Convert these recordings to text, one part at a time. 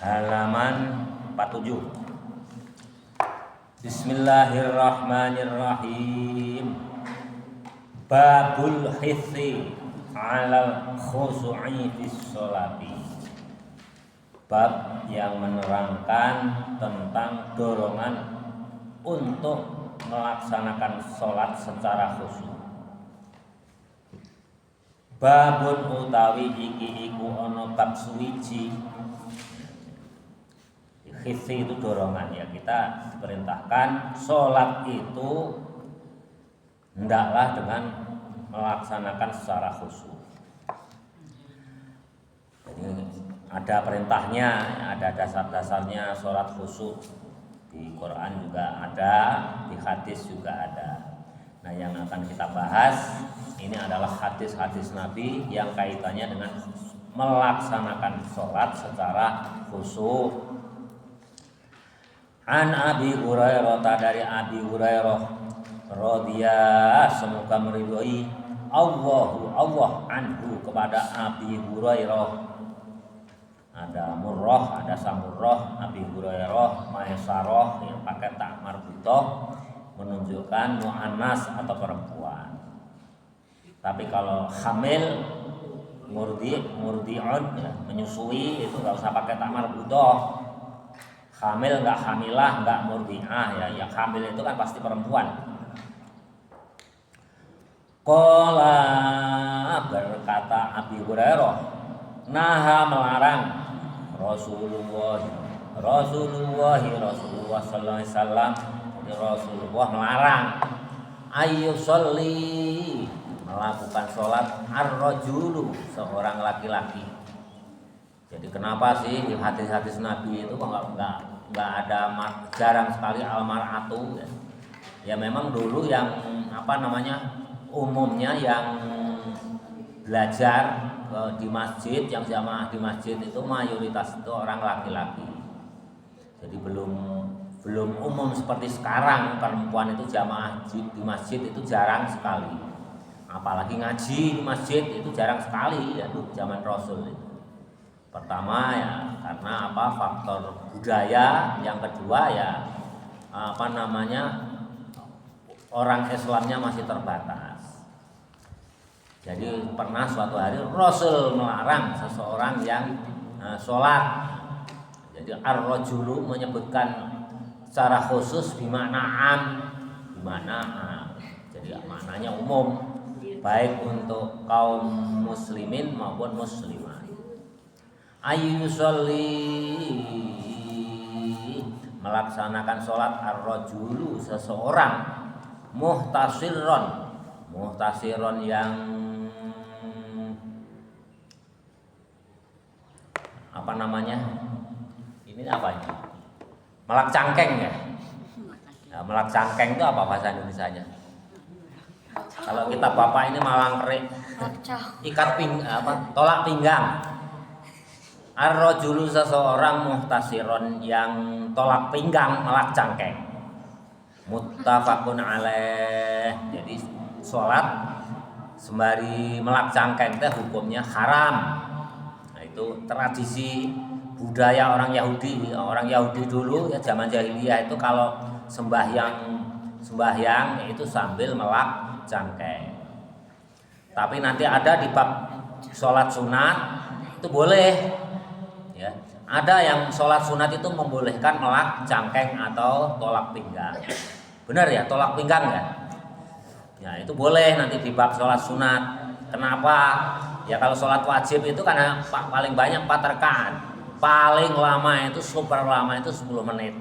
halaman 47. Bismillahirrahmanirrahim. Babul hissi 'alal khushu'i fis sholati. Bab yang menerangkan tentang dorongan untuk melaksanakan sholat secara khusyuk. Babun utawi iki iku ana bab suwiji. Hissi itu dorongan, ya, kita diperintahkan sholat itu hendaklah dengan melaksanakan secara khusyuk. Jadi ada perintahnya, ada dasar-dasarnya sholat khusyuk. Di Quran juga ada, di hadis juga ada. Nah, yang akan kita bahas ini adalah hadis-hadis Nabi yang kaitannya dengan melaksanakan sholat secara khusyuk. An Abi Hurairah, dari Abi Hurairah radhiyallahu semoga meridhoi Allah anhu kepada Abi Hurairah. Ada Murrah, ada Samurrah, Abi Hurairah, Maisarah yang pakai tak marbutah menunjukkan muannas atau perempuan. Tapi kalau hamil, murdi'un, ya, menyusui, itu nggak usah pakai tak marbutah. Hamil nggak hamilah, nggak murdi'ah, ya. Yang hamil itu kan pasti perempuan. Qala, berkata Abi Hurairah, naha melarang Rasulullah sallallahu alaihi wasallam, Rasulullah melarang ayu sholli, melakukan sholat ar-rajulu, seorang laki-laki. Jadi kenapa sih di hadis-hadis Nabi itu kok nggak ada, jarang sekali almaratu, ya. Ya memang dulu yang umumnya yang belajar di masjid, yang jamaah di masjid itu mayoritas itu orang laki-laki. Jadi belum umum seperti sekarang perempuan itu jamaah di masjid itu jarang sekali. Apalagi ngaji di masjid itu jarang sekali, ya, zaman Rasul itu. Pertama, ya karena faktor budaya, yang kedua ya orang Islamnya masih terbatas. Jadi pernah suatu hari Rasul melarang seseorang yang sholat. Jadi ar-rajulu menyebutkan secara khusus bimakna jadi maknanya umum, baik untuk kaum muslimin maupun muslimah. Ayu sholli, melaksanakan sholat ar-rajulu, seseorang muhtasiron yang ini melak cangkeng, ya. Nah, melak cangkeng itu apa bahasa Indonesianya? Kalau kita bapak ini malang kerik, tolak pinggang. Ar-rajulu, seseorang muhtasiron yang tolak pinggang, melak cangkeng. Muttafaqun alaih. Jadi sholat sembari melak cangkeng itu hukumnya haram. Nah, itu tradisi budaya orang Yahudi. Orang Yahudi dulu, ya, zaman jahiliyah itu kalau sembahyang itu sambil melak cangkeng. Tapi nanti ada di bab sholat sunat itu boleh, ya. Ada yang sholat sunat itu membolehkan melak cangkeng atau tolak pinggang. Benar ya, tolak pinggang ya? Ya itu boleh nanti di bab sholat sunat. Kenapa? Ya kalau sholat wajib itu karena paling banyak 4 rakaat. Paling lama itu, super lama itu 10 menit.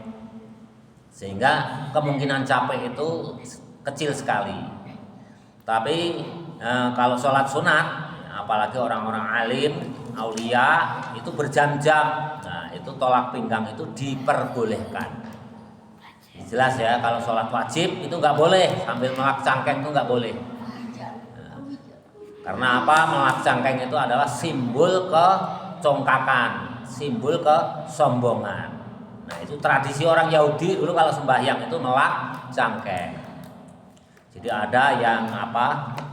Sehingga kemungkinan capek itu kecil sekali. Tapi kalau sholat sunat, apalagi orang-orang alim, aulia, itu berjam-jam. Nah itu tolak pinggang itu diperbolehkan. Jelas ya, kalau sholat wajib itu nggak boleh sambil melak cangkeng, itu nggak boleh. Nah, karena apa? Melak cangkeng itu adalah simbol kecongkakan, simbol kesombongan. Nah itu tradisi orang Yahudi dulu kalau sembahyang itu melak cangkeng. Jadi ada yang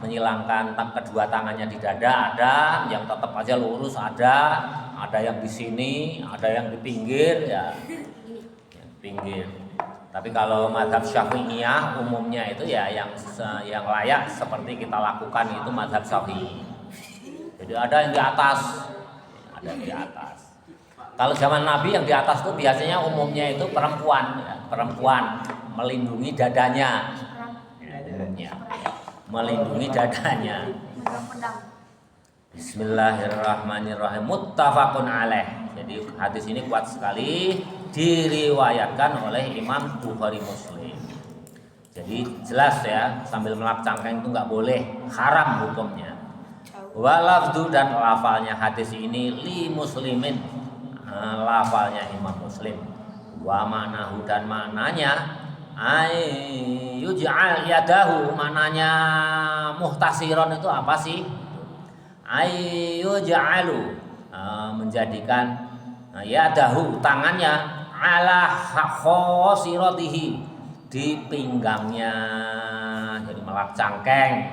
menyilangkan kedua tangannya di dada, ada yang tetap aja lurus, ada ada yang di sini, ada yang di pinggir ya, pinggir. Tapi kalau mazhab Syafi'iyah umumnya itu ya yang layak seperti kita lakukan itu mazhab Syafi'i. Jadi ada yang di atas, ada yang di atas. Kalau zaman Nabi yang di atas itu biasanya umumnya itu perempuan, ya, perempuan melindungi dadanya, umumnya melindungi dadanya. Bismillahirrahmanirrahim. Muttafaqun alaih. Jadi hadis ini kuat sekali, diriwayatkan oleh Imam Bukhari Muslim. Jadi jelas ya, sambil melap cangkeng itu nggak boleh, haram hukumnya. Walafdu dan lafalnya hadis ini li muslimin, lafalnya Imam Muslim. Wa ma'nahu dan maknanya yuj'al yadahu, maknanya muhtasiron itu apa sih? Yuj'alu, menjadikan yadahu, tangannya, ala khosiratihi, di pinggangnya, jadi melak cangkeng.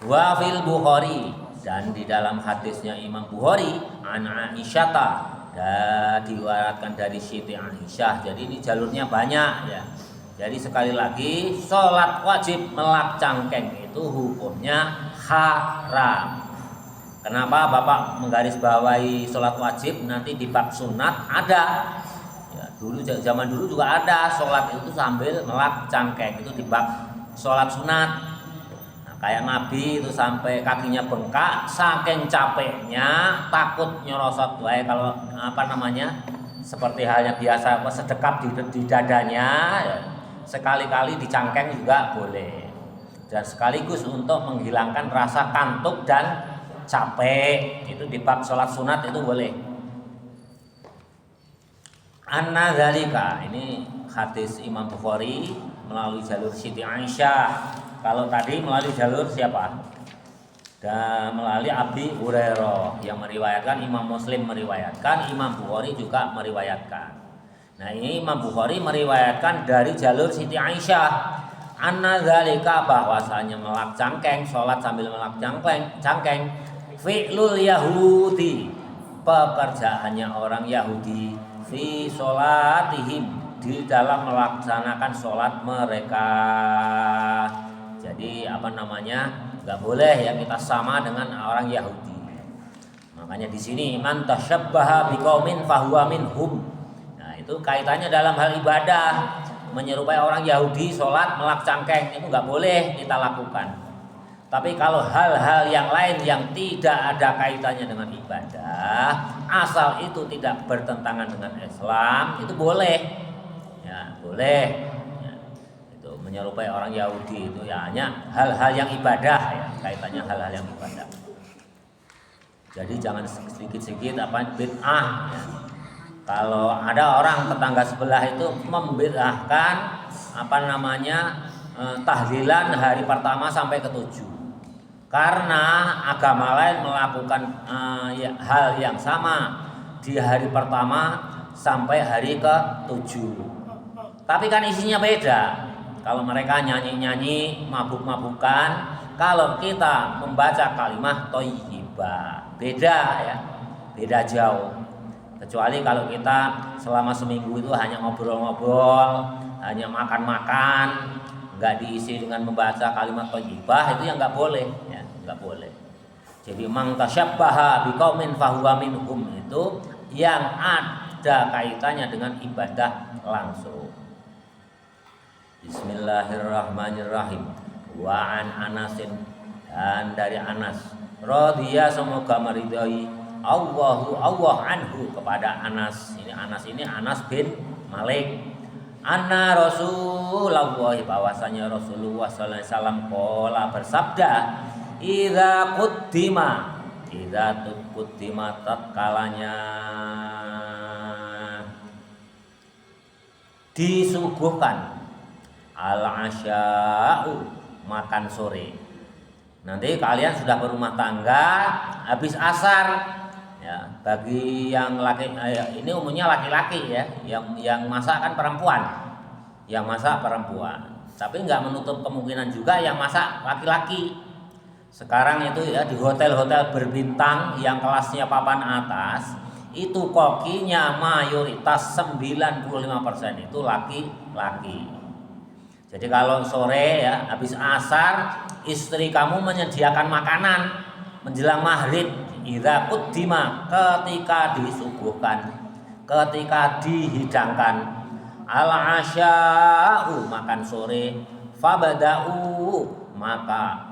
Wa fil Bukhari, dan di dalam hadisnya Imam Bukhari, an Aisyata, dan diwaratkan dari Siti Aisyah. Jadi ini jalurnya banyak ya. Jadi sekali lagi, sholat wajib melak cangkeng itu hukumnya haram. Kenapa Bapak menggarisbawahi sholat wajib? Nanti di bab sunat ada. Ya, dulu zaman dulu juga ada sholat itu sambil melak cangkeng, itu di bab sholat sunat. Nah, kayak Nabi itu sampai kakinya bengkak, saking capeknya takut nyorosot wae kalau seperti halnya biasa sedekap di dadanya. Ya, sekali-kali dicangkeng juga boleh, dan sekaligus untuk menghilangkan rasa kantuk dan capek, itu di bab sholat sunat itu boleh. Anna dzalika, ini hadis Imam Bukhari melalui jalur Siti Aisyah. Kalau tadi melalui jalur siapa? Dan melalui Abi Hurairah yang meriwayatkan, Imam Muslim meriwayatkan, Imam Bukhari juga meriwayatkan. Nah, ini Imam Bukhari meriwayatkan dari jalur Siti Aisyah. Anna dzalika, bahwasanya melak cangkeng, sholat sambil melak cangkeng, fi'lul Yahudi, pekerjaannya orang Yahudi, fi sholatihim, di dalam melaksanakan sholat mereka. Jadi nggak boleh ya kita sama dengan orang Yahudi. Makanya di sini man tasyabbaha biqaumin fahuwa minhum. Itu kaitannya dalam hal ibadah, menyerupai orang Yahudi sholat melak cangkeng itu nggak boleh kita lakukan. Tapi kalau hal-hal yang lain yang tidak ada kaitannya dengan ibadah, asal itu tidak bertentangan dengan Islam, itu boleh. Ya, boleh. Ya, itu menyerupai orang Yahudi itu ya hanya hal-hal yang ibadah ya, kaitannya hal-hal yang ibadah. Jadi jangan sedikit-sedikit bid'ah ya. Kalau ada orang tetangga sebelah itu membid'ahkan tahlilan hari pertama sampai ke-7, karena agama lain melakukan hal yang sama di hari pertama sampai hari ke-7, tapi kan isinya beda. Kalau mereka nyanyi-nyanyi, mabuk-mabukan, kalau kita membaca kalimat thayyibah, beda ya, beda jauh. Kecuali kalau kita selama seminggu itu hanya ngobrol-ngobrol, hanya makan-makan, nggak diisi dengan membaca kalimat thayyibah, itu yang nggak boleh, ya nggak boleh. Jadi man tasyabbaha biqaumin fahuwa minhum, itu yang ada kaitannya dengan ibadah langsung. Bismillahirrahmanirrahim. Wa an Anasin, dan dari Anas, radhiya, semoga meridhai Allah anhu, kepada Anas. Ini Anas bin Malik. Anna Rasulullah, bahwasanya Rasulullah sallallahu alaihi wasallam qala, bersabda, idza quddima tatkalanya disuguhkan al-asya'u, makan sore. Nanti kalian sudah berumah tangga, habis asar. Ya, bagi yang laki, ini umumnya laki-laki ya, yang masak kan perempuan, tapi nggak menutup kemungkinan juga yang masak laki-laki. Sekarang itu ya di hotel-hotel berbintang yang kelasnya papan atas, itu kokinya mayoritas 95% itu laki-laki. Jadi kalau sore ya habis asar istri kamu menyediakan makanan menjelang maghrib, idza quddima, ketika disuguhkan, ketika dihidangkan, al asya'u, makan sore, fabada'u, maka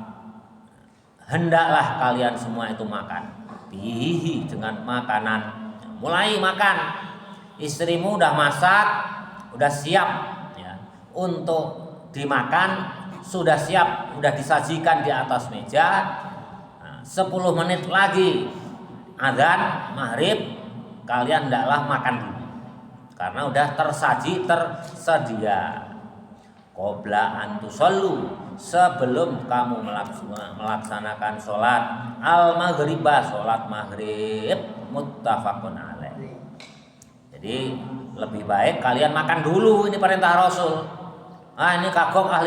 hendaklah kalian semua itu makan, bihi, dengan makanan. Mulai makan, istrimu udah masak, udah siap ya untuk dimakan, sudah siap, udah disajikan di atas meja. 10 menit lagi azan maghrib, kalian hendaklah makan dulu karena udah tersedia. Qabla an tusallu, sebelum kamu melaksanakan sholat al maghribah, sholat maghrib, muttafaqun alaih. Jadi lebih baik kalian makan dulu, ini perintah Rasul. Ini kagok 10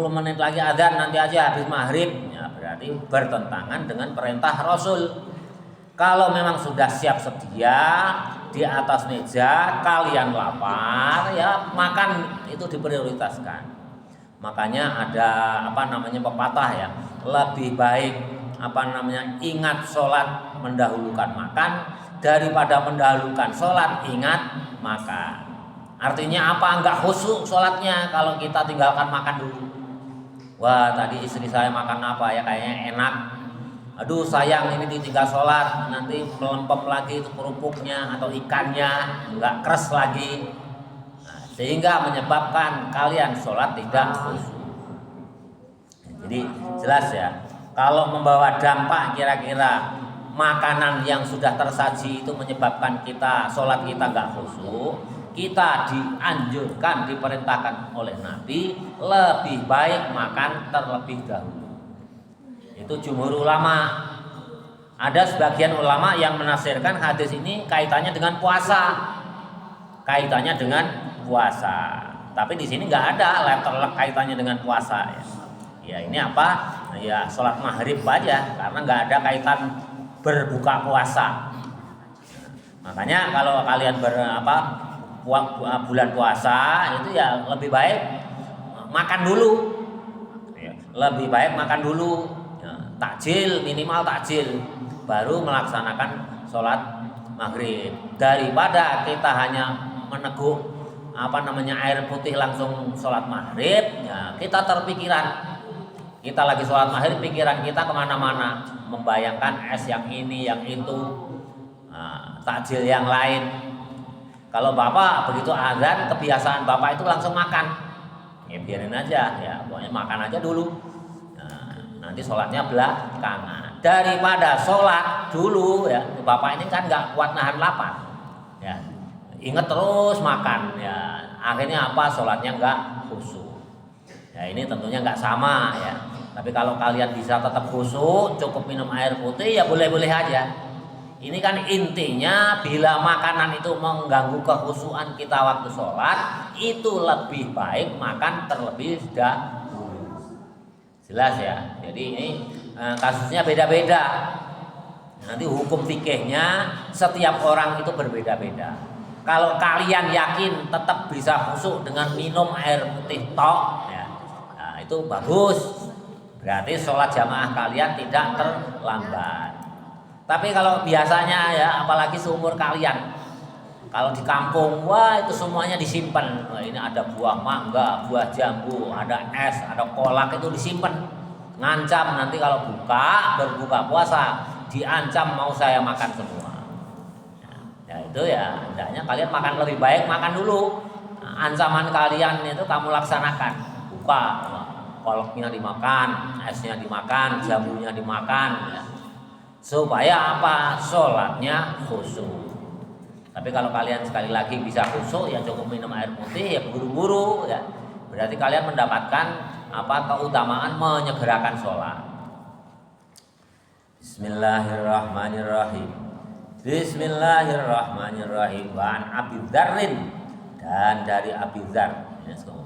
menit lagi adzan, nanti aja habis maghrib, ya berarti bertentangan dengan perintah Rasul. Kalau memang sudah siap sedia di atas meja, kalian lapar, ya makan itu diprioritaskan. Makanya ada pepatah ya, lebih baik ingat sholat mendahulukan makan daripada mendahulukan sholat ingat makan. Artinya apa? Enggak khusyuk sholatnya kalau kita tinggalkan makan dulu. Wah, tadi istri saya makan apa ya, kayaknya enak. Aduh sayang, ini ditinggal sholat, nanti melempem lagi itu kerupuknya atau ikannya, enggak keras lagi. Sehingga menyebabkan kalian sholat tidak khusyuk. Jadi jelas ya, kalau membawa dampak kira-kira makanan yang sudah tersaji itu menyebabkan kita sholat kita enggak khusyuk, kita dianjurkan, diperintahkan oleh Nabi lebih baik makan terlebih dahulu. Itu jumhur ulama. Ada sebagian ulama yang menafsirkan hadis ini kaitannya dengan puasa. Kaitannya dengan puasa. Tapi di sini nggak ada letter kaitannya dengan puasa ya. Ya ini apa? Ya sholat maghrib aja, karena nggak ada kaitan berbuka puasa. Makanya kalau kalian bulan puasa itu ya lebih baik makan dulu. Lebih baik makan dulu. Takjil, minimal takjil, baru melaksanakan sholat maghrib, daripada kita hanya meneguk air putih langsung sholat maghrib. Ya, kita terpikiran, kita lagi sholat maghrib, pikiran kita kemana-mana, membayangkan es yang ini, yang itu, takjil yang lain. Kalau bapak begitu azan, kebiasaan bapak itu langsung makan, ya biarin aja, ya pokoknya makan aja dulu. Nanti sholatnya belakangan, daripada sholat dulu ya. Bapak ini kan nggak kuat nahan lapar ya, inget terus makan ya, akhirnya sholatnya nggak khusyuk ya. Ini tentunya nggak sama ya. Tapi kalau kalian bisa tetap khusyuk, cukup minum air putih ya boleh-boleh aja. Ini kan intinya, bila makanan itu mengganggu kekhusyukan kita waktu sholat, itu lebih baik makan terlebih dahulu. Jelas ya. Jadi ini kasusnya beda-beda. Nanti hukum fikihnya setiap orang itu berbeda-beda. Kalau kalian yakin tetap bisa khusyuk dengan minum air putih tok ya, nah itu bagus. Berarti sholat jamaah kalian tidak terlambat. Tapi kalau biasanya ya, apalagi seumur kalian, kalau di kampung, wah itu semuanya disimpan. Wah, ini ada buah mangga, buah jambu, ada es, ada kolak, itu disimpan. Ngancam nanti kalau berbuka puasa, diancam mau saya makan semua. Ya itu ya, hendaknya kalian makan lebih baik, makan dulu. Nah, ancaman kalian itu kamu laksanakan. Buka, kolaknya dimakan, esnya dimakan, jambunya dimakan. Ya. Supaya sholatnya khusyuk. Tapi kalau kalian sekali lagi bisa khusyuk, ya cukup minum air putih, ya buru-buru ya. Berarti kalian mendapatkan keutamaan menyegerakan sholat. Bismillahirrahmanirrahim. Bismillahirrahmanirrahim. Wa an Abi Dzarrin, dan dari Abi Dzar.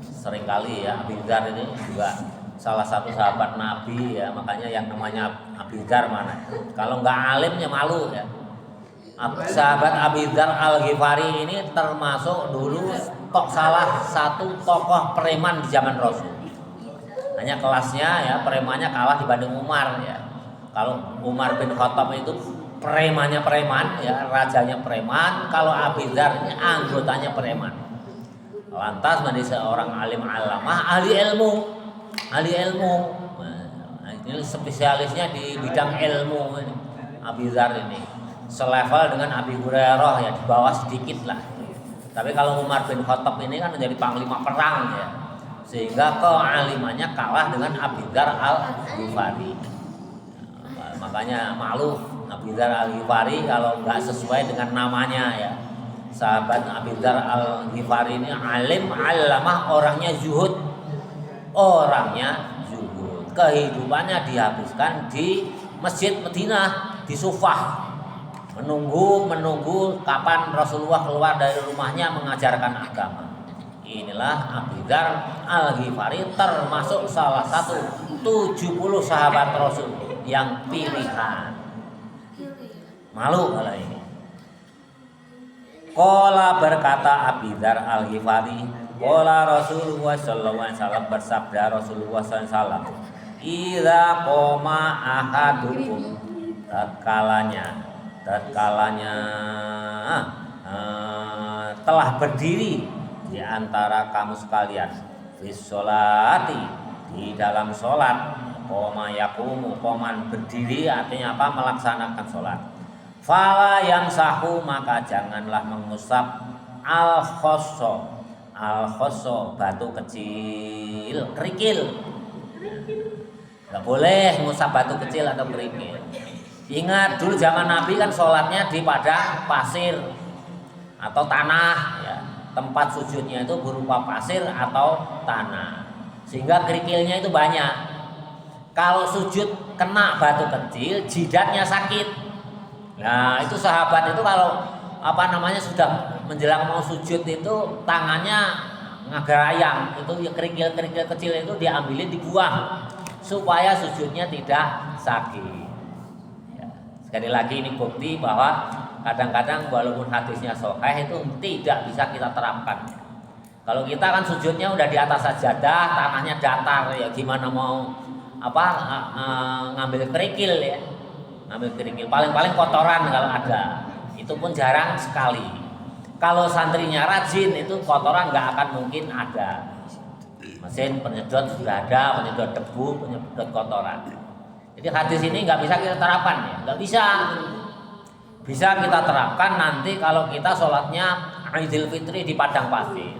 Seringkali ya Abi Dzar ini juga salah satu sahabat Nabi ya, makanya yang namanya Abi Dzar mana? Kalau nggak alim ya malu ya. Sahabat Abi Dzar Al-Ghifari ini termasuk dulu salah satu tokoh preman di zaman Rasul. Hanya kelasnya ya premannya kalah dibanding Umar ya. Kalau Umar bin Khattab itu premannya preman ya, rajanya preman. Kalau Abi Dzar ini anggotanya preman. Lantas menjadi seorang alim alamah, ahli ilmu. Nah, ini spesialisnya di bidang ilmu ini. Abi Dzar ini selevel dengan Abi Hurairah ya, di bawah sedikit lah. Tapi kalau Umar bin Khattab ini kan menjadi panglima perang ya, sehingga kealimannya kalah dengan Abi Dzar Al-Ghifari. Makanya malu Abi Dzar Al-Ghifari kalau nggak sesuai dengan namanya ya. Sahabat Abi Dzar Al-Ghifari ini alim alamah, orangnya zuhud. Kehidupannya dihabiskan di Masjid Madinah, di Sufah. Menunggu kapan Rasulullah keluar dari rumahnya mengajarkan agama. Inilah Abi Dzar Al-Ghifari, termasuk salah satu 70 sahabat Rasul yang pilihan. Malu kalau ini. Qala berkata Abi Dzar Al-Ghifari, qala Rasulullah sallallahu alaihi wasallam, bersabda Rasulullah sallallahu alaihi wasallam, idza qoma ahadukum, tatkalanya telah berdiri di antara kamu sekalian, fis sholati, di dalam sholat, qoma yaqumu, qoman berdiri artinya apa? Melaksanakan sholat. Fala yang sahu, maka janganlah mengusap al-khosso batu kecil, kerikil. Nggak boleh ngusap batu kecil atau kerikil. Ingat dulu zaman Nabi kan sholatnya di padang pasir atau tanah ya. Tempat sujudnya itu berupa pasir atau tanah, sehingga kerikilnya itu banyak. Kalau sujud kena batu kecil, jidatnya sakit. Nah itu sahabat itu kalau sudah menjelang mau sujud itu tangannya ngagarayang, itu kerikil-kerikil kecil itu diambilin, dibuang supaya sujudnya tidak sakit. Ya, sekali lagi ini bukti bahwa kadang-kadang walaupun hadisnya sahih itu tidak bisa kita terapkan. Kalau kita kan sujudnya udah di atas sajadah, tanahnya datar ya, gimana mau ngambil kerikil ya. Ambil kerikil, paling-paling kotoran kalau ada, itu pun jarang sekali. Kalau santrinya rajin itu kotoran nggak akan mungkin ada. Mesin penyedot sudah ada, penyedot debu, penyedot kotoran. Jadi hadis ini nggak bisa kita terapkan ya, nggak bisa. Bisa kita terapkan nanti kalau kita sholatnya Idul Fitri di padang pasir.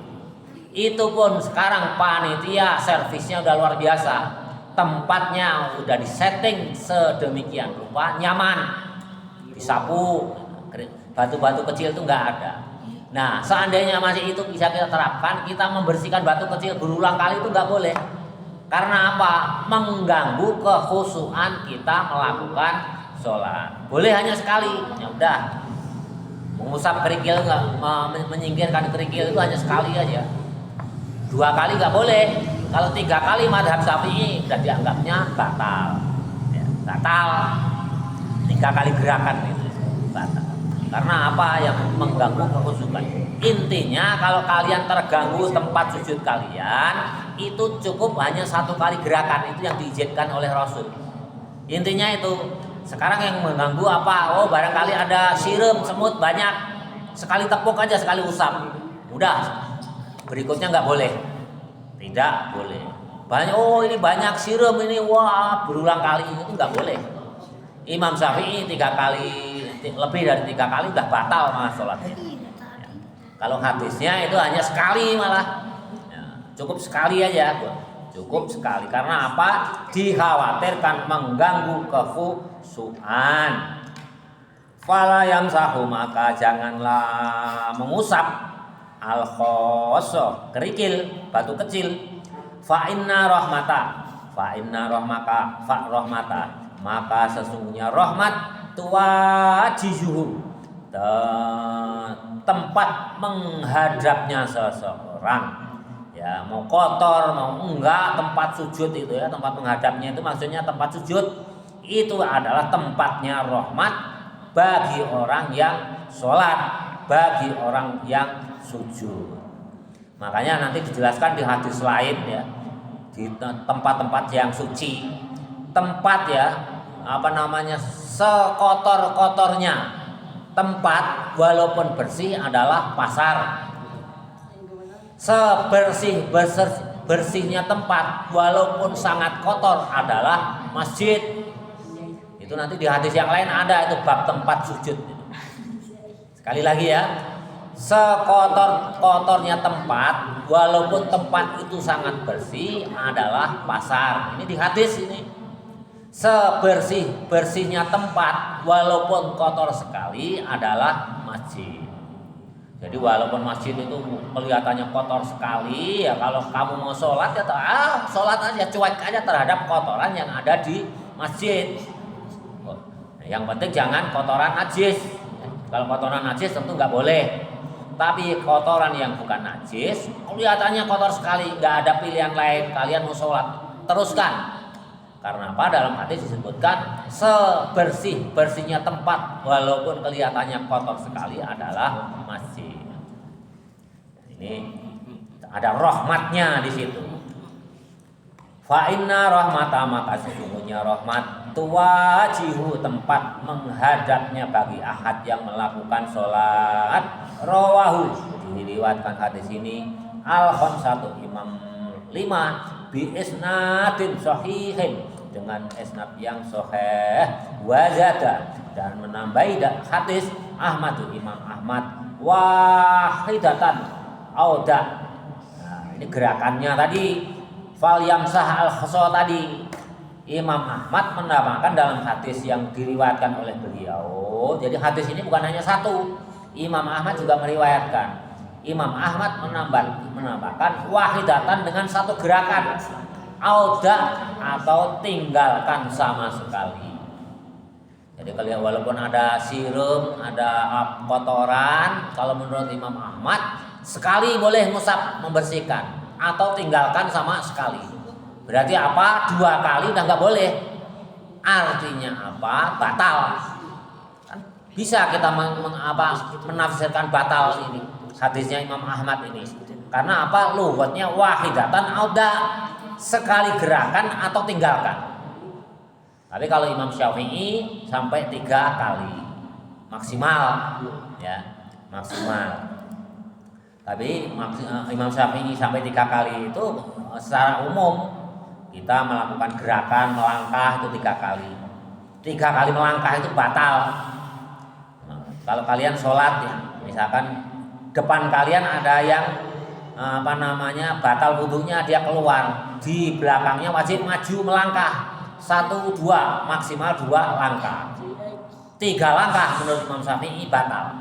Itu pun sekarang panitia servisnya udah luar biasa. Tempatnya udah disetting sedemikian rupa, nyaman, disapu, batu-batu kecil itu nggak ada. Nah seandainya masih itu bisa kita terapkan, kita membersihkan batu kecil berulang kali itu nggak boleh. Karena apa? Mengganggu kekhusyuan kita melakukan sholat. Boleh hanya sekali, ya udah. Mengusap kerikil nggak, menyingkirkan kerikil itu hanya sekali aja. 2 kali nggak boleh. Kalau 3 kali mazhab Syafi'i sudah dianggapnya batal. Ya, batal. 3 kali gerakan itu batal. Karena apa? Yang mengganggu kekhusyukan. Intinya kalau kalian terganggu tempat sujud kalian, itu cukup hanya 1 kali gerakan, itu yang diizinkan oleh Rasul. Intinya itu. Sekarang yang mengganggu apa? Oh barangkali ada sirum, semut banyak. Sekali tepuk aja, sekali usap. Udah. Berikutnya nggak boleh. Tidak boleh. Banyak, oh ini banyak sirum ini, wah berulang kali, itu nggak boleh. Imam Syafi'i 3 kali, lebih dari 3 kali udah batal malah sholatnya. Ya. Kalau hadisnya itu hanya sekali malah, ya, cukup sekali aja, cukup sekali. Karena apa? Dikhawatirkan mengganggu kekhusyuan. Fala yamsahu, maka janganlah mengusap al-khosso, kerikil, batu kecil. Fa inna rahmata, maka sesungguhnya rahmat tuwajizuhu, tempat menghadapnya seseorang Ya, mau kotor mau enggak, tempat sujud itu ya, tempat menghadapnya itu maksudnya tempat sujud itu adalah tempatnya rahmat bagi orang yang sholat, bagi orang yang sujud. Makanya nanti dijelaskan di hadis lain ya, di tempat-tempat yang suci, tempat ya sekotor-kotornya tempat walaupun bersih adalah pasar, bersihnya tempat walaupun sangat kotor adalah masjid. Itu nanti di hadis yang lain ada itu bab tempat sujud. Sekali lagi ya, sekotor-kotornya tempat walaupun tempat itu sangat bersih adalah pasar. Ini di hadis ini. Sebersih-bersihnya tempat walaupun kotor sekali adalah masjid. Jadi walaupun masjid itu kelihatannya kotor sekali, ya kalau kamu mau sholat ya sholat aja, cuek aja terhadap kotoran yang ada di masjid. Yang penting jangan kotoran najis. Kalau kotoran najis tentu nggak boleh. Tapi kotoran yang bukan najis, kelihatannya kotor sekali, nggak ada pilihan lain, kalian mau sholat teruskan. Karena apa? Dalam hadis disebutkan sebersih-bersihnya tempat walaupun kelihatannya kotor sekali adalah masjid. Ini ada rahmatnya di situ. Fa inna rahmata, maka sesungguhnya rahmat tuwajihu, tempat menghadapnya bagi ahad yang melakukan sholat. Rawahu, diriwayatkan hadis ini al-khamsatu, imam 5 bi isnadin sahihin, dengan isnad yang sahih, wazada, dan menambahi hadis Ahmad, Imam Ahmad, wahidatan auda. Nah, ini gerakannya tadi fal yamsah al-khasa tadi. Imam Ahmad menambahkan dalam hadis yang diriwayatkan oleh beliau. Jadi hadis ini bukan hanya satu, Imam Ahmad juga meriwayatkan. Imam Ahmad menambahkan wahidatan dengan satu gerakan, auda atau tinggalkan sama sekali. Jadi kalau walaupun ada sirum, ada kotoran, kalau menurut Imam Ahmad sekali boleh ngusap membersihkan atau tinggalkan sama sekali. Berarti apa? 2 kali udah nggak boleh. Artinya apa? Batal. Kan bisa kita menafsirkan batal ini. Hadisnya Imam Ahmad ini. Karena apa? Lughatnya wahidatan auda, sekali gerakan atau tinggalkan. Tapi kalau Imam Syafi'i sampai 3 kali maksimal, ya maksimal. Tapi Imam Syafi'i sampai 3 kali itu secara umum kita melakukan gerakan melangkah itu 3 kali. 3 kali melangkah itu batal. Nah, kalau kalian sholat ya, misalkan depan kalian ada yang batal wudunya, dia keluar, di belakangnya wajib maju melangkah 1, 2, maksimal 2 langkah. 3 langkah menurut Imam Syafi'i batal.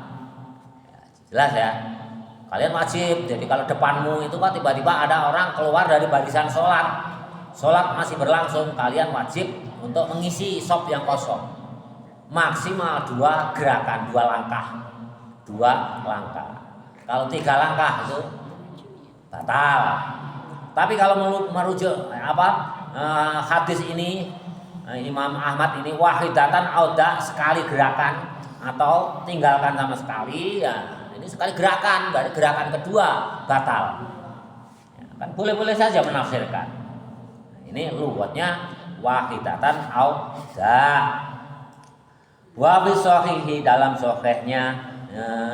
Jelas ya, kalian wajib. Jadi kalau depanmu itu kan tiba-tiba ada orang keluar dari barisan sholat masih berlangsung, kalian wajib untuk mengisi shop yang kosong. Maksimal 2 gerakan, 2 langkah. Kalau 3 langkah itu batal. Tapi kalau merujuk hadis ini, Imam Ahmad ini wahidatan auda, sekali gerakan atau tinggalkan sama sekali, ya ini sekali gerakan, dari gerakan kedua batal. Ya, kan boleh-boleh saja menafsirkan. Ini lughatnya wahidatan auda. Wa bi sahihi, dalam sahihnya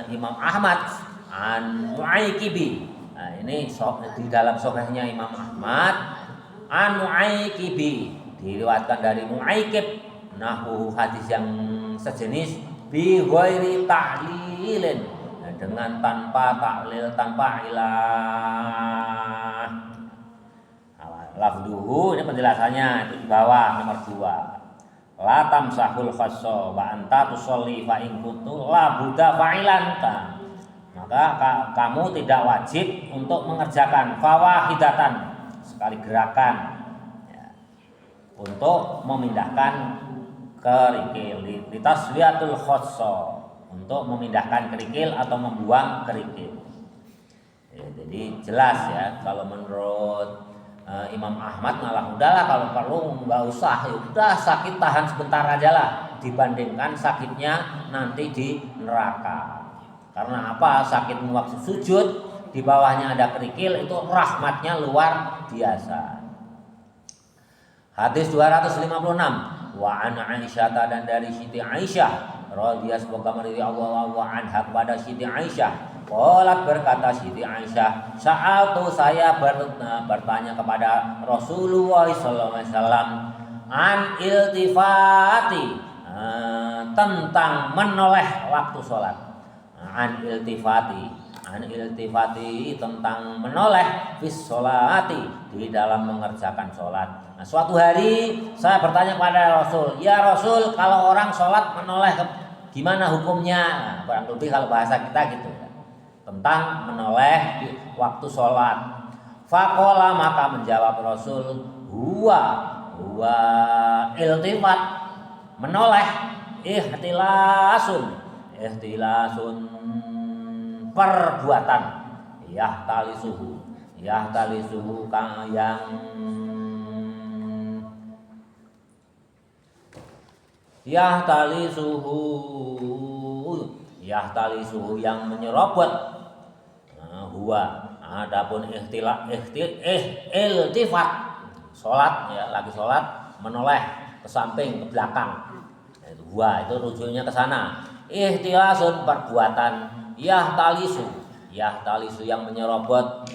Imam Ahmad an Mu'aikibi. Nah, ini di dalam sahihnya Imam Ahmad an Mu'aikibi, diriwayatkan dari Mu'aikib, nahu hadis yang sejenis bi ghairi ta'lilin, dengan tanpa taklil, tanpa ilah. Lafduhu, ini penjelasannya itu di bawah nomor 2. La tamsahul khassa wa anta tusolli fa in kuntu la budda fa'ilan. Maka kamu tidak wajib untuk mengerjakan fawahidatan, sekali gerakan, ya, untuk memindahkan kerikil, litaswiyatul khassa, untuk memindahkan kerikil atau membuang kerikil. Ya, jadi jelas ya, kalau menurut Imam Ahmad malah udahlah, kalau perlu nggak usah, ya udah sakit tahan sebentar aja lah, dibandingkan sakitnya nanti di neraka. Karena apa? Sakit waktu sujud, di bawahnya ada kerikil, itu rahmatnya luar biasa. Hadis 256, wa an Aisyah, dan dari Siti Aisyah radhiyallahu semoga meridhi Allah wa anha, kepada Siti Aisyah, qalat berkata Siti Aisyah, sa'altu saya bertanya kepada Rasulullah sallallahu alaihi wasallam an iltifati, tentang menoleh waktu sholat. An iltifati tentang menoleh fis sholati, di dalam mengerjakan sholat. Nah, suatu hari saya bertanya kepada Rasul, ya Rasul, kalau orang sholat menoleh gimana hukumnya? Nah, kurang lebih kalau bahasa kita gitu ya, tentang menoleh di waktu sholat. Faqala, maka menjawab Rasul, huwa iltifat, menoleh, ihtilasun perbuatan, yahtalisuhu yang menyerobot. Nah, huwa, adapun iltifat sholat ya, lagi sholat menoleh ke samping, ke belakang, itu huwa, itu rujuknya ke sana. Ihtilasun perbuatan, yahtalisu yang menyerobot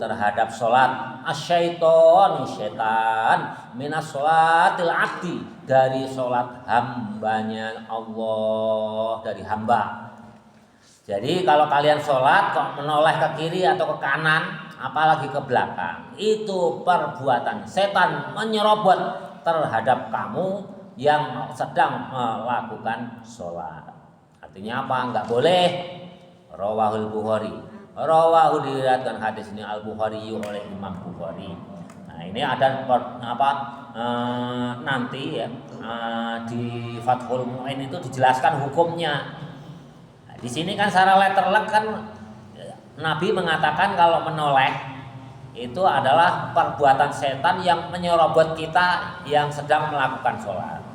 terhadap sholat, asyaiton setan, minas sholatil abdi, dari sholat hambanya Allah, dari hamba. Jadi kalau kalian sholat kok menoleh ke kiri atau ke kanan, apalagi ke belakang, itu perbuatan setan menyerobot terhadap kamu yang sedang melakukan sholat. Artinya apa? Enggak boleh. Rawahul Bukhari, diriwayatkan hadis ini Al-Bukhari oleh Imam Bukhari. Nah, ini ada nanti ya, di Fathul Mu'in itu dijelaskan hukumnya. Nah, di sini kan secara letterlek kan Nabi mengatakan kalau menoleh itu adalah perbuatan setan yang menyerobot kita yang sedang melakukan sholat.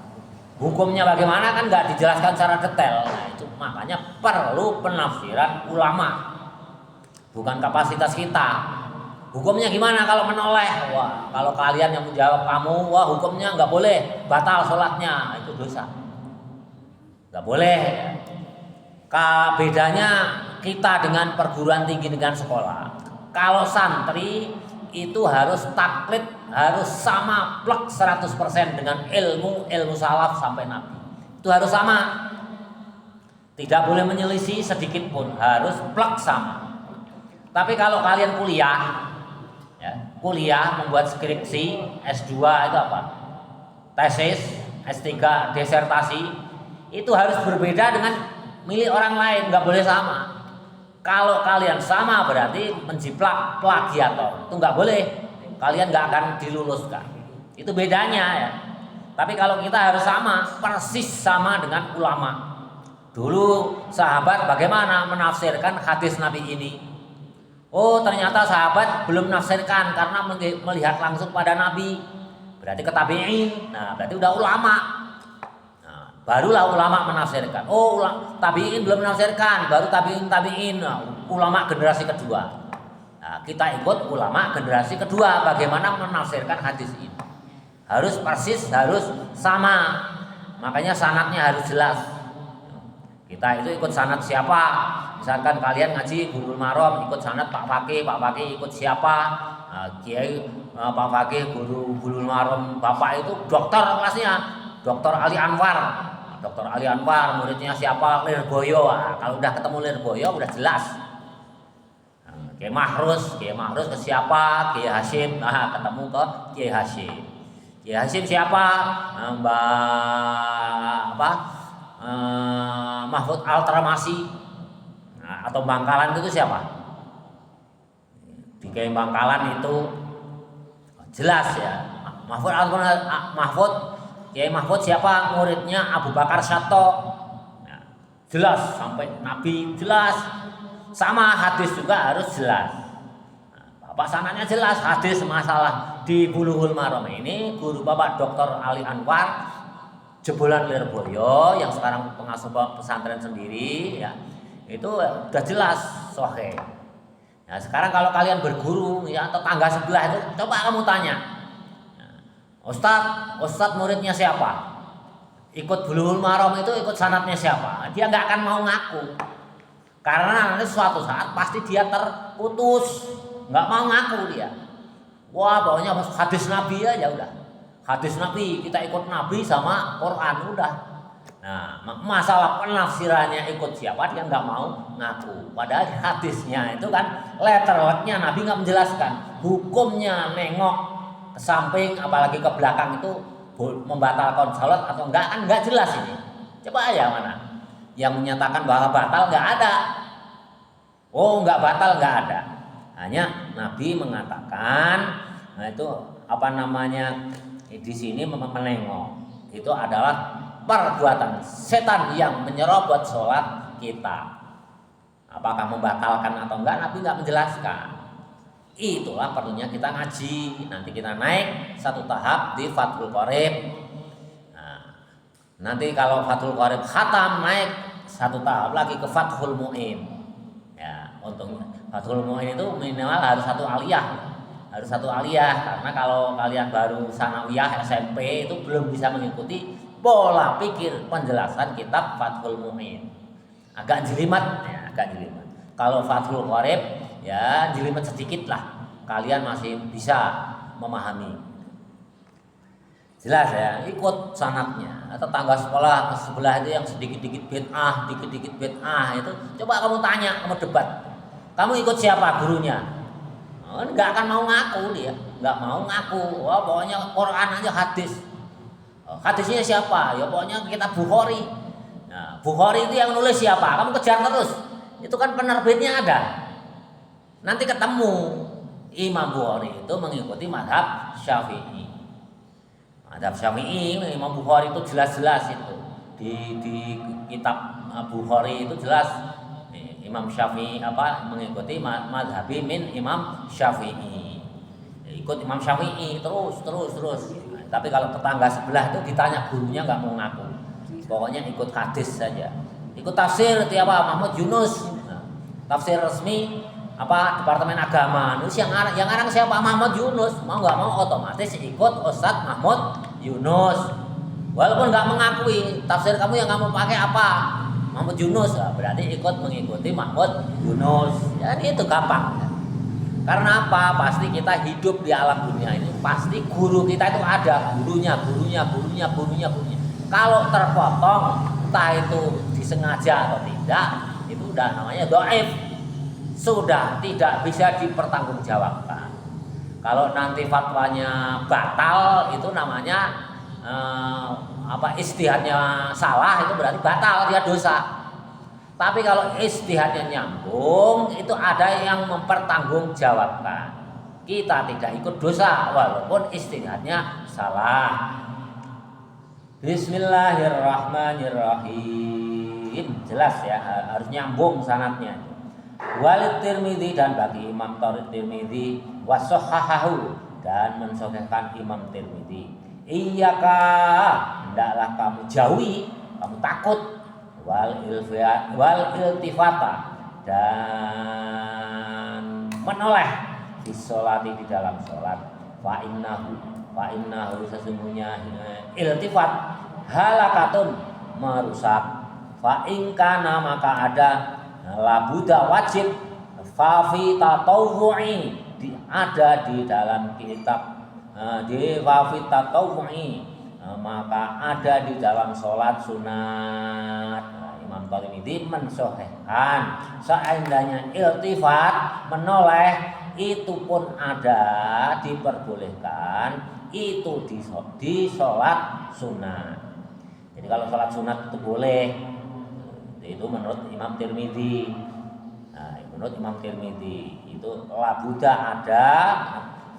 Hukumnya bagaimana kan nggak dijelaskan secara detail. Nah, itu makanya perlu penafsiran ulama, bukan kapasitas kita. Hukumnya gimana kalau menoleh? Wah, kalau kalian yang menjawab kamu, wah hukumnya nggak boleh, batal sholatnya, itu dosa, nggak boleh. Bedanya kita dengan perguruan tinggi, dengan sekolah. Kalau santri itu harus taklid, harus sama plek 100% dengan ilmu salaf sampai Nabi. Itu harus sama. Tidak boleh menyelisih sedikit pun, harus plek sama. Tapi kalau kalian kuliah membuat skripsi S2 itu apa? Tesis, S3, disertasi, itu harus berbeda dengan milik orang lain, nggak boleh sama. Kalau kalian sama berarti menjiplak plagiator, itu nggak boleh. Kalian nggak akan diluluskan. Itu bedanya ya. Tapi kalau kita harus sama, persis sama dengan ulama. Dulu sahabat bagaimana menafsirkan hadis Nabi ini? Oh, ternyata sahabat belum menafsirkan karena melihat langsung pada Nabi. Berarti ke tabi'in. Nah, berarti udah ulama. Barulah ulama menafsirkan. Oh, tabi'in belum menafsirkan, baru tabi'in. Nah, ulama generasi kedua. Nah, kita ikut ulama generasi kedua bagaimana menafsirkan hadis ini. Harus persis, harus sama. Makanya sanadnya harus jelas. Kita itu ikut sanad siapa? Misalkan kalian ngaji Bulughul Maram, ikut sanad Pak Fakih ikut siapa? Kiai Pak Fakih guru Bulughul Maram, Bapak itu dokter kelasnya, Dr. Ali Anwar. Dr. Ali Anwar, muridnya siapa? Lirboyo. Kalau udah ketemu Lirboyo udah jelas. Kiai Mahrus ke siapa? Kiai Hasyim. Ketemu ke Kiai Hasyim. Kiai Hasyim siapa? Mahfud Al-Tramasi. Atau Bangkalan itu siapa? Di Kiai Bangkalan itu jelas ya. Kiai Mahfud siapa? Muridnya Abu Bakar Sato. Jelas sampai Nabi, jelas. sama hadis juga harus jelas. Bapak sanadnya jelas, hadis masalah di Bulughul Maram ini guru Bapak Dr. Ali Anwar jebolan Lirboyo yang sekarang pengasuh pesantren sendiri ya, itu udah jelas sahih. Nah, sekarang kalau kalian berguru ya tetangga sebelah itu coba kamu tanya, Ustadz muridnya siapa? Ikut Bulughul Maram itu ikut sanadnya siapa? Dia nggak akan mau ngaku. Karena nanti suatu saat pasti dia terputus, nggak mau ngaku dia. Wah, pokoknya hadis Nabi aja udah. Hadis Nabi, kita ikut Nabi sama Quran udah. Nah, masalah penafsirannya ikut siapa dia nggak mau ngaku. Padahal hadisnya itu kan letternya Nabi nggak menjelaskan. Hukumnya nengok ke samping apalagi ke belakang itu membatalkan salat atau enggak kan enggak jelas ini. Coba aja mana yang menyatakan bahwa batal nggak ada. Oh, nggak batal nggak ada. Hanya Nabi mengatakan, nah itu apa namanya di sini menengok itu adalah perbuatan setan yang menyerobot sholat kita. Apakah membatalkan atau enggak Nabi nggak menjelaskan. Itulah perlunya kita ngaji. Nanti kita naik satu tahap di Fathul Qorib. Nah, nanti kalau Fathul Qorib khatam naik satu tahap lagi ke Fathul Mu'in. Ya, untungnya Fathul Mu'in itu minimal harus satu aliyah. Harus satu aliyah karena kalau kalian baru sanawiyah SMP itu belum bisa mengikuti pola pikir penjelasan kitab Fathul Mu'in. Agak jelimet ya, agak jelimet. Kalau Fathul Qorib ya jelimet sedikit lah, kalian masih bisa memahami. Jelas ya, ikut sanadnya. Tetangga sekolah sebelah itu yang sedikit-dikit bid'ah, dikit-dikit bid'ah itu, coba kamu tanya, kamu debat. Kamu ikut siapa gurunya? Oh, nggak akan mau ngaku dia, nggak mau ngaku. Wah, pokoknya Quran aja hadis. Oh, hadisnya siapa? Ya pokoknya kitab Bukhari. Nah, Bukhari itu yang nulis siapa? Kamu kejar terus. Itu kan penerbitnya ada. Nanti ketemu Imam Bukhari itu mengikuti mazhab Syafi'i. Mazhab Syafi'i, Imam Bukhari itu jelas-jelas itu di kitab Bukhari itu jelas Imam Syafi'i mengikuti mazhabi min Imam Syafi'i. Ikut Imam Syafi'i terus. Nah, tapi kalau tetangga sebelah itu ditanya gurunya nggak mau ngaku. Pokoknya ikut hadis saja. Ikut tafsir tiapa Mahmud Yunus. Nah, tafsir resmi Departemen Agama. Terus yang ngarang siapa? Mahmud Yunus. Mau nggak mau otomatis ikut Ustadz Mahmud Yunus. Walaupun nggak mengakui tafsir kamu yang kamu pakai apa? Mahmud Yunus, berarti ikut mengikuti Mahmud Yunus. Jadi itu gampang. Karena apa? Pasti kita hidup di alam dunia ini. Pasti guru kita itu ada. Gurunya. Kalau terpotong, entah itu disengaja atau tidak, itu udah namanya dhaif. Sudah tidak bisa dipertanggungjawabkan. Kalau nanti fatwanya batal, itu namanya ijtihadnya salah, itu berarti batal, dia dosa. Tapi kalau ijtihadnya nyambung, itu ada yang mempertanggungjawabkan. Kita tidak ikut dosa walaupun ijtihadnya salah. Bismillahirrahmanirrahim. Jelas ya, harus nyambung sanadnya. Walid Tirmidzi, dan bagi Imam Tirmidzi, wasahhahahu, dan mensahihkan Imam Tirmidzi. Iyyaka, hendaklah kamu jauhi, kamu takut wal iltifata, dan menoleh di sholati, di dalam sholat. Fa innahu sesungguhnya iltifat halakatun, merusak. Fa in kana, maka ada labuda wajib, fa fi tatawwu'i, ada di dalam kitab di wafit tatawwu'i, maka ada di dalam sholat sunat. Imam Tirmidzi mensahihkan seandainya iltifat, menoleh, itu pun ada, diperbolehkan itu di sholat sunat. Jadi kalau sholat sunat itu boleh, itu menurut Imam Tirmidzi. Nah, menurut Imam Tirmidzi itu labuda ada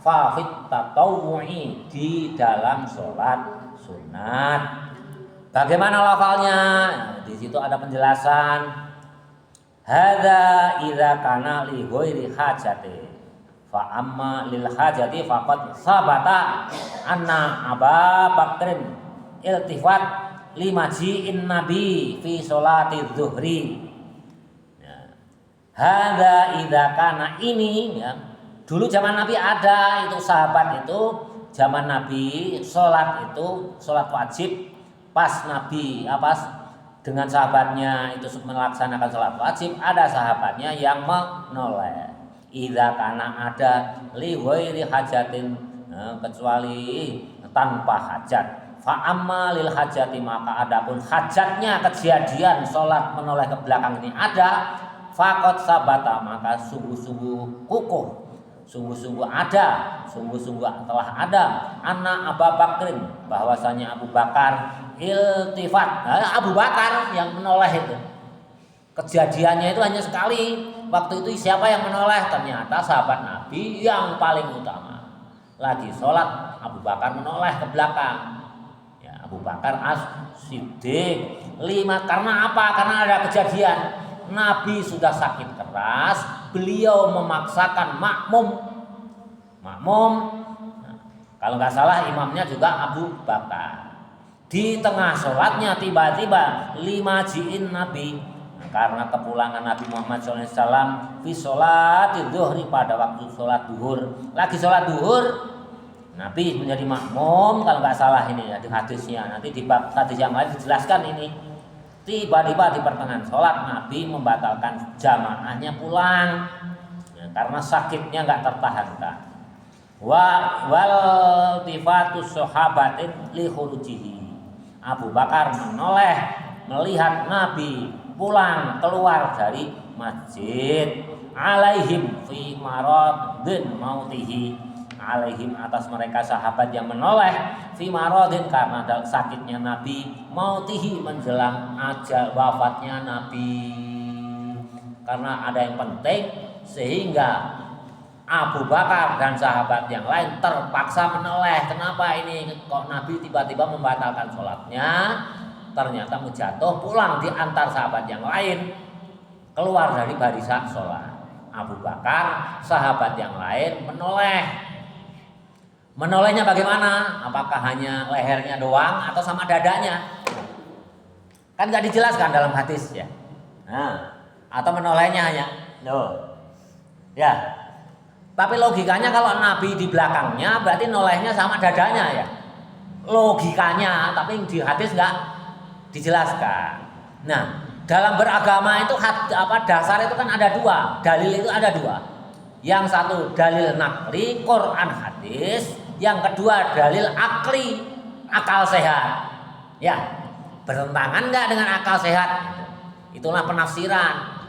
fafit tatawwu'i, di dalam sholat sunat. Bagaimana lafalnya? Di situ ada penjelasan. Hadza idza kana li ghairi hajati. Fa amma lil hajati faqad sabata anna Aba Bakrin iltifat limaji'in nabi fi sholati zuhri. Ya. Hadza idza kana ini ya. Dulu zaman Nabi ada itu sahabat itu zaman Nabi sholat itu sholat wajib pas Nabi dengan sahabatnya itu melaksanakan sholat wajib ada sahabatnya yang menoleh. Idza kana ada li ghairi hajatin kecuali tanpa hajat. Fa amma lil hajati maka adapun hajatnya kejadian sholat menoleh ke belakang ini ada faqad sabata maka sungguh-sungguh kukuh sungguh-sungguh telah ada anna Abu Bakrin bahwasanya Abu Bakar iltifat Abu Bakar yang menoleh itu kejadiannya itu hanya sekali waktu itu siapa yang menoleh ternyata sahabat Nabi yang paling utama lagi sholat Abu Bakar menoleh ke belakang ya Abu Bakar as-Siddiq karena apa karena ada kejadian Nabi sudah sakit keras beliau memaksakan makmum. Nah, kalau nggak salah imamnya juga Abu Bakar. Di tengah sholatnya tiba-tiba limaji'in Nabi. Nah, karena kepulangan Nabi Muhammad SAW fi sholati zuhri pada waktu sholat duhur. Lagi sholat duhur, Nabi menjadi makmum kalau nggak salah ini ya di hadisnya. Nanti di bab hadis yang lain dijelaskan ini. Tiba-tiba di pertengahan sholat Nabi membatalkan jamaahnya pulang ya, karena sakitnya nggak tertahankan. Wal tifatus sahabatin li khurujihi. Abu Bakar menoleh melihat Nabi pulang keluar dari masjid alaihim fi maradin mautihi alaihim atas mereka sahabat yang menoleh fi maradin karena sakitnya Nabi mautihi menjelang ajal wafatnya Nabi karena ada yang penting sehingga Abu Bakar dan sahabat yang lain terpaksa menoleh. Kenapa ini kok Nabi tiba-tiba membatalkan sholatnya ternyata menjatuh pulang di antar sahabat yang lain keluar dari barisan sholat. Abu Bakar sahabat yang lain menoleh. Menolehnya bagaimana? Apakah hanya lehernya doang atau sama dadanya? Kan nggak dijelaskan dalam hadis ya. Nah, atau menolehnya hanya ya. Tapi logikanya kalau Nabi di belakangnya berarti nolehnya sama dadanya ya. Logikanya, tapi di hadis nggak dijelaskan. Nah, dalam beragama itu dasar itu kan ada dua, dalil itu ada dua. Yang satu dalil nakli Quran hadis, yang kedua dalil akli akal sehat. Ya, bertentangan nggak dengan akal sehat? Itulah penafsiran.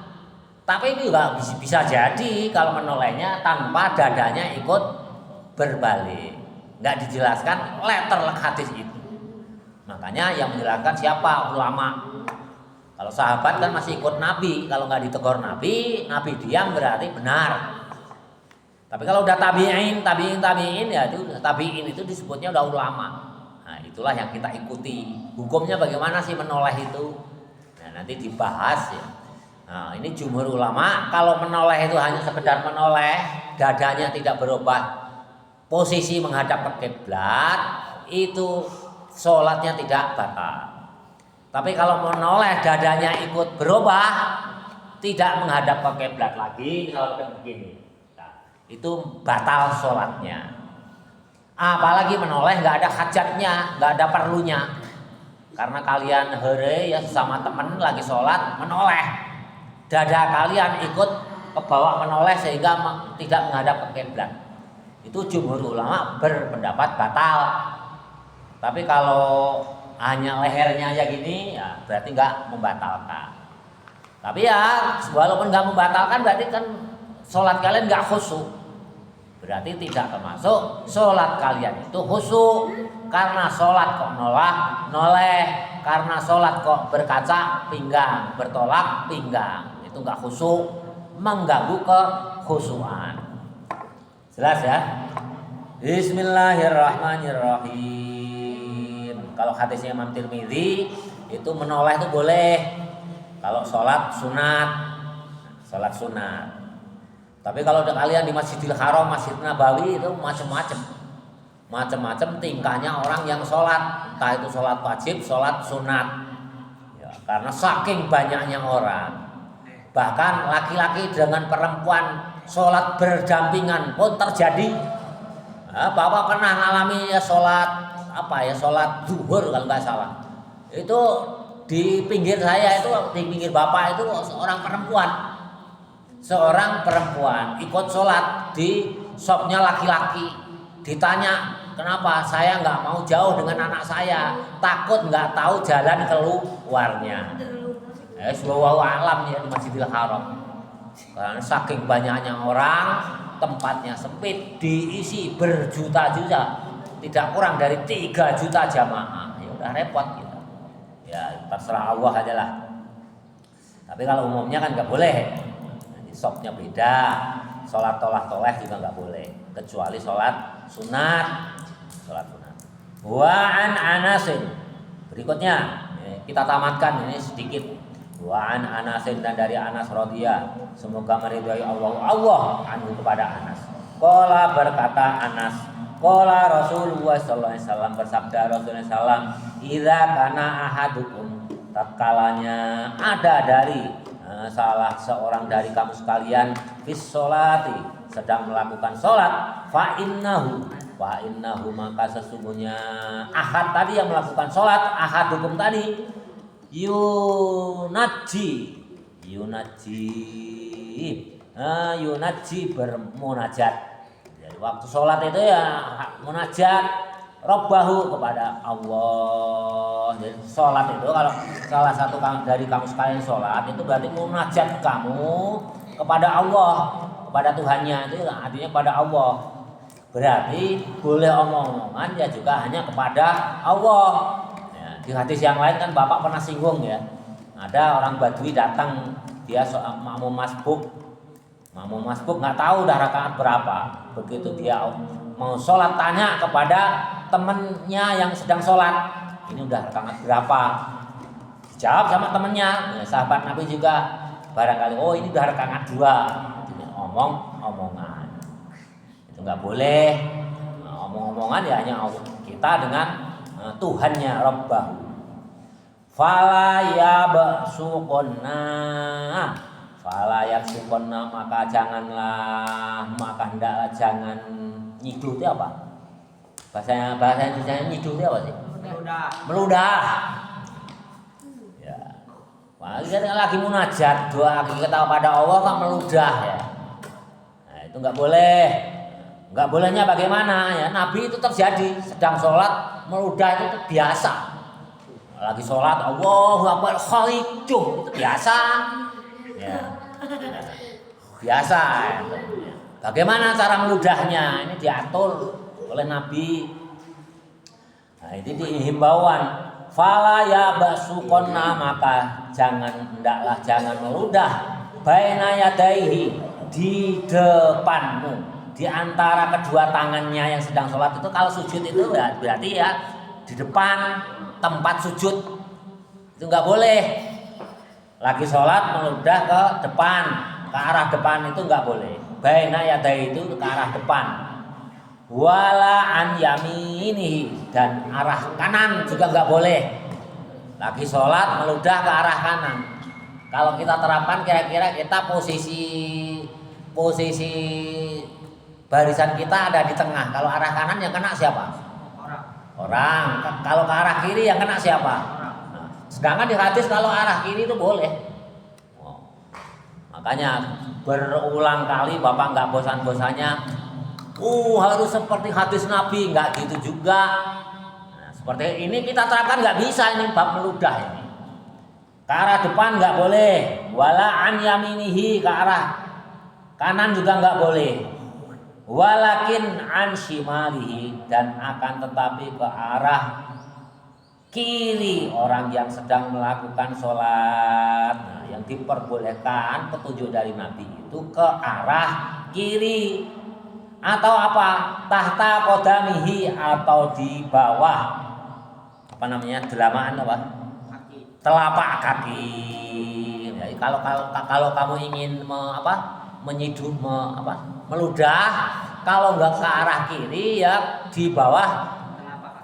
Tapi itu juga bisa jadi kalau menolehnya tanpa dadanya ikut berbalik. Nggak dijelaskan letter hadis itu. Makanya yang menjelaskan siapa? Ulama. Kalau sahabat kan masih ikut Nabi. Kalau nggak ditegur Nabi diam berarti benar. Tapi kalau udah tabi'in ya itu tabi'in itu disebutnya udah ulama. Nah, itulah yang kita ikuti. Hukumnya bagaimana sih menoleh itu? Nah, nanti dibahas ya. Nah, ini jumhur ulama kalau menoleh itu hanya sekedar menoleh, dadanya tidak berubah posisi menghadap ke kiblat, itu sholatnya tidak batal. Tapi kalau menoleh dadanya ikut berubah, tidak menghadap ke kiblat lagi, kalau begini. Itu batal sholatnya. Apalagi menoleh nggak ada hajatnya, nggak ada perlunya. Karena kalian ya sesama temen lagi sholat menoleh, dada kalian ikut ke bawah menoleh sehingga tidak menghadap ke kiblat. Itu jumhur ulama berpendapat batal. Tapi kalau hanya lehernya aja gini, ya berarti nggak membatalkan. Tapi ya walaupun nggak membatalkan, berarti kan sholat kalian nggak khusyuk. Berarti tidak termasuk sholat kalian itu khusyuk. Karena sholat kok noleh, karena sholat kok berkaca pinggang, bertolak pinggang, itu nggak khusyuk, mengganggu kekhusyuan. Jelas ya? Bismillahirrahmanirrahim. Kalau hadisnya Imam Tirmidzi itu menoleh itu boleh kalau sholat sunat. sholat sunat. Tapi kalau kalian di Masjidil Haram, Masjid Nabawi itu macam-macam tingkahnya orang yang sholat, entah itu sholat wajib, sholat sunat. Ya, karena saking banyaknya orang, bahkan laki-laki dengan perempuan sholat berdampingan pun terjadi. Nah, Bapak pernah ngalami ya sholat sholat zuhur kalau nggak salah. Itu di pinggir saya itu, di pinggir Bapak itu seorang perempuan ikut sholat di shopnya laki-laki. Ditanya, kenapa? Saya nggak mau jauh dengan anak saya, takut nggak tahu jalan keluarnya. Wallahu alam ya di Masjidil Haram. Karena saking banyaknya orang, tempatnya sempit, diisi berjuta-juta, tidak kurang dari 3 juta jamaah. Ya udah repot gitu. Ya terserah Allah aja lah. Tapi kalau umumnya kan nggak boleh. Nanti shopnya beda. Sholat toleh juga nggak boleh, kecuali sholat sunat. Wa an Anasin. Berikutnya kita tamatkan ini sedikit. Wa an Anasin, dan dari Anas radhiyallahu, semoga meridhai Allah anhu kepada Anas. Qala, berkata Anas, qala Rasulullah sallallahu alaihi wasallam, bersabda Rasulullah sallam, idza kana ahadukum, tatkalanya ada dari salah seorang dari kamu sekalian fis sholati, sedang melakukan sholat, fa innahu, maka sesungguhnya ahad tadi yang melakukan sholat, ahadukum tadi yunaji bermunajat. Jadi waktu sholat itu ya munajat Rabbahu, kepada Allah. Jadi sholat itu, kalau salah satu dari kamu sekalian sholat, itu berarti munajat kamu kepada Allah, kepada Tuhannya, itu artinya pada Allah. Berarti boleh omong-omongan ya juga hanya kepada Allah. Ya, di hadis yang lain kan Bapak pernah singgung ya, ada orang Badui datang, dia makmum masbuk nggak tahu udah rakaat berapa. Begitu dia mau sholat, tanya kepada temennya yang sedang sholat, ini udah rakaat berapa? Dijawab sama temennya. Ya, sahabat Nabi juga barangkali, oh ini udah rakaat 2. Omong-omongan itu nggak boleh. Omong-omongan ya hanya kita dengan Tuhannya, Rabbahu. Fala yabsuqonna, maka hendaklah jangan nyidu. Itu apa? Bahasa Indonesia nyidu itu apa sih? Meludah. Ya. Wah, kita lagi munajat, doa kita kepada Allah kok meludah ya. Nah, itu nggak boleh. Nggak bolehnya bagaimana ya? Nabi itu terjadi sedang sholat meludah, itu biasa. Lagi sholat Allahu Akbar khalicuh, itu biasa. Ya. Biasa. Bagaimana cara meludahnya? Ini diatur oleh Nabi. Nah, ini dihimbauan. Fala yabsuqonna, maka hendaklah jangan meludah baina yadaihi, di depanmu, di antara kedua tangannya yang sedang sholat. Itu kalau sujud itu berarti ya di depan tempat sujud, itu nggak boleh. Lagi sholat meludah ke depan, ke arah depan, itu nggak boleh. Baina yadaihi itu ke arah depan. Wala an yaminihi, dan arah kanan juga nggak boleh. Lagi sholat meludah ke arah kanan. Kalau kita terapkan, kira-kira kita posisi barisan kita ada di tengah. Kalau arah kanan yang kena siapa? Orang. Kalau ke arah kiri yang kena siapa? Nah, sedangkan di hadis kalau arah kiri itu boleh. Makanya berulang kali Bapak nggak bosan-bosannya, harus seperti hadis Nabi, nggak gitu juga. Nah, seperti ini kita terapkan nggak bisa ini bab meludah ini. Ke arah depan nggak boleh, wala an yaminihi, ke arah kanan juga nggak boleh, walakin an shimalihi, dan akan tetapi ke arah kiri orang yang sedang melakukan sholat. Nah, yang diperbolehkan petunjuk dari Nabi itu ke arah kiri. Atau apa? Tahta qodamihi, atau di bawah delamaan apa? Telapak kaki. Ya, Kalau kamu ingin meludah, kalau nggak ke arah kiri ya di bawah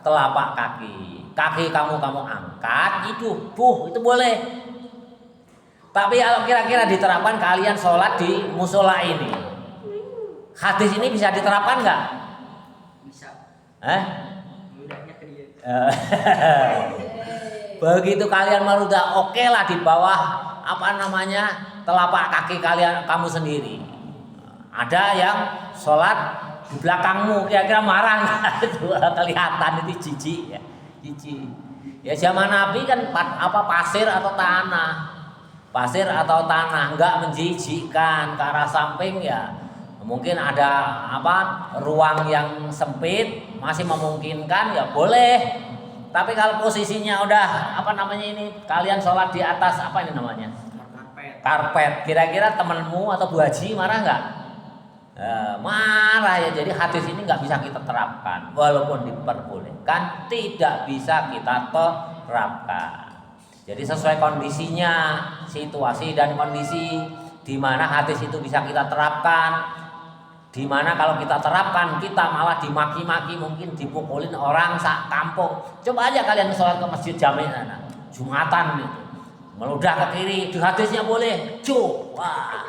telapak kaki. Kaki kamu angkat, itu boleh. Tapi kalau kira-kira diterapkan kalian sholat di musola ini, hadis ini bisa diterapkan nggak? Bisa. Mudahnya ke dia. Begitu kalian meludah, oke lah di bawah telapak kaki kamu sendiri. Ada yang sholat di belakangmu, kira-kira marah nggak? Itu kelihatan itu jijik ya. Ya zaman Nabi kan pasir atau tanah nggak menjijikkan. Ke arah samping ya mungkin ada ruang yang sempit masih memungkinkan ya boleh. Tapi kalau posisinya udah kalian sholat di atas karpet, kira-kira temenmu atau Bu Haji marah nggak? Marah ya. Jadi hadis ini nggak bisa kita terapkan, walaupun diperbolehkan tidak bisa kita terapkan. Jadi sesuai kondisinya, situasi dan kondisi di mana hadis itu bisa kita terapkan, di mana kalau kita terapkan kita malah dimaki-maki, mungkin dipukulin orang sak kampung. Coba aja kalian sholat ke masjid Jami'ah Jumatan gitu, meludah ke kiri, di hadisnya boleh, wah.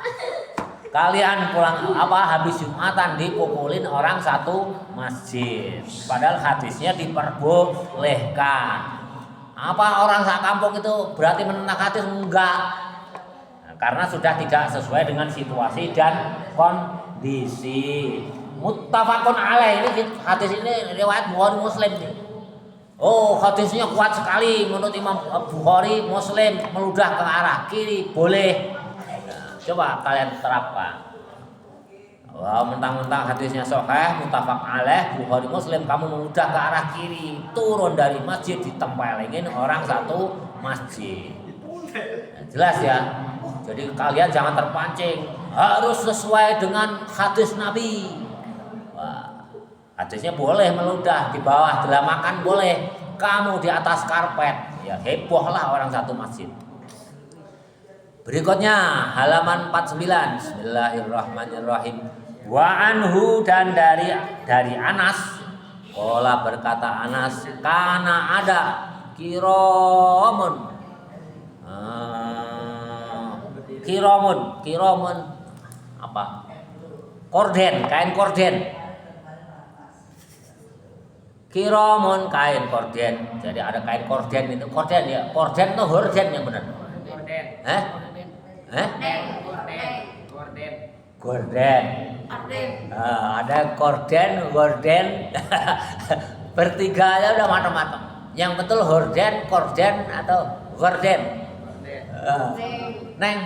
Kalian pulang habis Jumatan dipukulin orang satu masjid, padahal hadisnya diperbolehkan. Orang sak kampung itu berarti menentang hadis? Enggak. Karena sudah tidak sesuai dengan situasi dan kondisi. Muttafaqun alaih, ini hadis ini riwayat Bukhari Muslim nih. Hadisnya kuat sekali menurut Imam Bukhari Muslim, meludah ke arah kiri boleh. Coba kalian terapkan. Mentang-mentang hadisnya sahih, muttafaq alaih, Bukhari Muslim, kamu meludah ke arah kiri, turun dari masjid ditempelengin orang satu masjid. Jelas ya. Jadi kalian jangan terpancing, harus sesuai dengan hadis Nabi. Hadisnya boleh meludah di bawah delamakan boleh, kamu di atas karpet, ya hebohlah orang satu masjid. Berikutnya halaman 49. Bismillahirrahmanirrahim. Wa anhu, dan dari Anas, qala berkata Anas, kana ada kiramun korden, kain korden. Kiramun, kain korden. Jadi ada kain korden itu, korden ya. Korden atau horden yang benar? Gorden. Ada gorden. Bertiga aja udah macam-macam. Yang betul horden, korden atau gorden? Neng,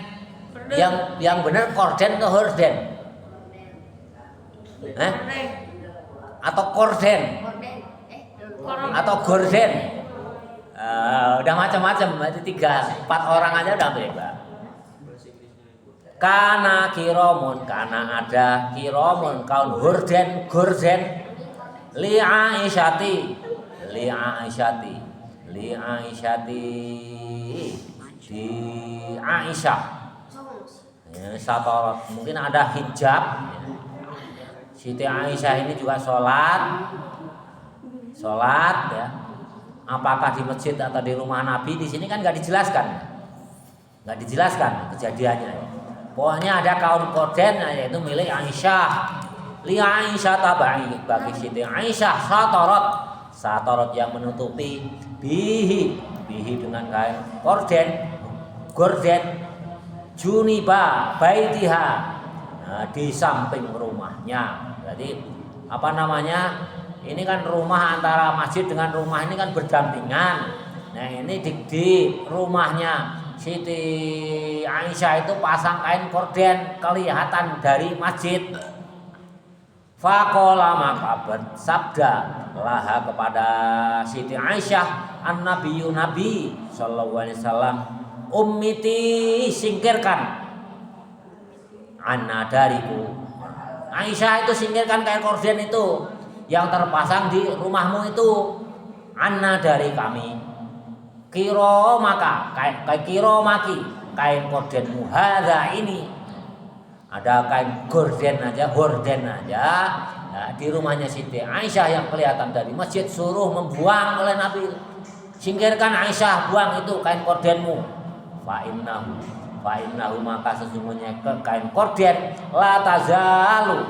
yang benar korden atau horden? Atau korden? Atau gorden? Udah macam-macam, berarti 3-4 orang aja udah bebas. Kana kiromun, karena ada kiromun, kaun gorden li Aisyati di Aisyah ya, syatorot, mungkin ada hijab ya. Siti Aisyah ini juga sholat ya. Apakah di masjid atau di rumah Nabi, di sini kan nggak dijelaskan kejadiannya ya. Pokoknya ada kaun korden yaitu milik Aisyah. Li Aisyah tabai, bagi Siti Aisyah satorot yang menutupi bihi dengan kain gorden juniba baitiha, di samping rumahnya. Jadi ini kan rumah antara masjid dengan rumah ini kan berdampingan. Nah ini di rumahnya Siti Aisyah itu pasang kain korden kelihatan dari masjid. Faqala, maka bersabda laha kepada Siti Aisyah an-nabiyyu, Nabi sallallahu alaihi wasallam, ummiti, singkirkan, anna dariku. Aisyah itu singkirkan kain korden itu yang terpasang di rumahmu itu, anna dari kami. Kiro maka, kayak kiro maki, kain kordenmu hadza ini. Ada kain gorden aja, horden aja. Nah, di rumahnya Siti Aisyah yang kelihatan dari masjid suruh membuang oleh Nabi. Singkirkan Aisyah, buang itu kain kordenmu. Fa innahu maka sesungguhnya kain korden la tazalu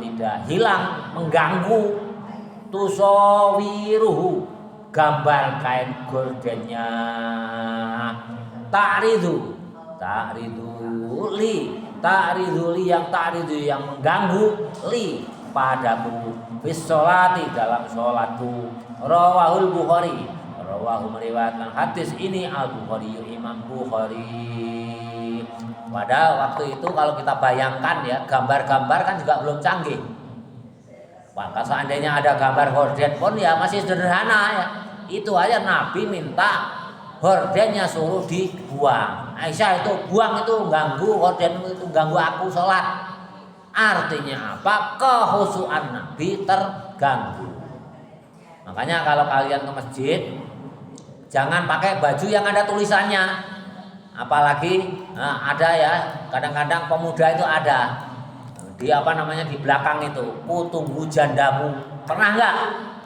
tidak hilang mengganggu tusawiruhu gambar kain gordennya ta'ridu yang mengganggu li padaku bis sholati dalam sholatku. Rawahul Bukhari, rawahu meriwayatkan hadis ini Al-Bukhari, Imam Bukhari. Pada waktu itu kalau kita bayangkan ya, gambar-gambar kan juga belum canggih. Maka seandainya ada gambar horden pun ya masih sederhana ya. Itu aja Nabi minta hordennya suruh dibuang. Aisyah itu buang, itu ganggu horden, itu ganggu aku sholat. Artinya apa? Kehusuan Nabi terganggu. Makanya kalau kalian ke masjid jangan pakai baju yang ada tulisannya. Apalagi ada ya, kadang-kadang pemuda itu ada di di belakang itu, ku tunggu jandamu. Pernah nggak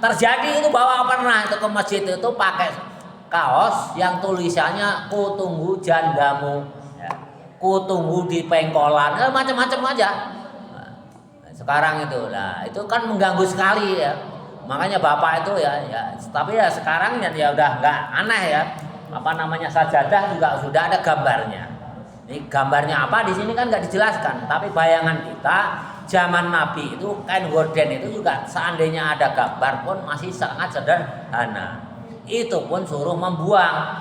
terjadi itu? Bawa pernah itu ke masjid itu pakai kaos yang tulisannya ku tunggu jandamu, ya. Ku tunggu di pengkolan, macam-macam aja. Nah, sekarang itu, nah itu kan mengganggu sekali ya. Makanya bapak itu ya, tapi ya sekarang ya udah nggak aneh ya. Sajadah juga sudah ada gambarnya. Ini gambarnya apa di sini kan nggak dijelaskan. Tapi bayangan kita zaman Nabi itu kain gorden itu juga seandainya ada gambar pun masih sangat sederhana. Itu pun suruh membuang.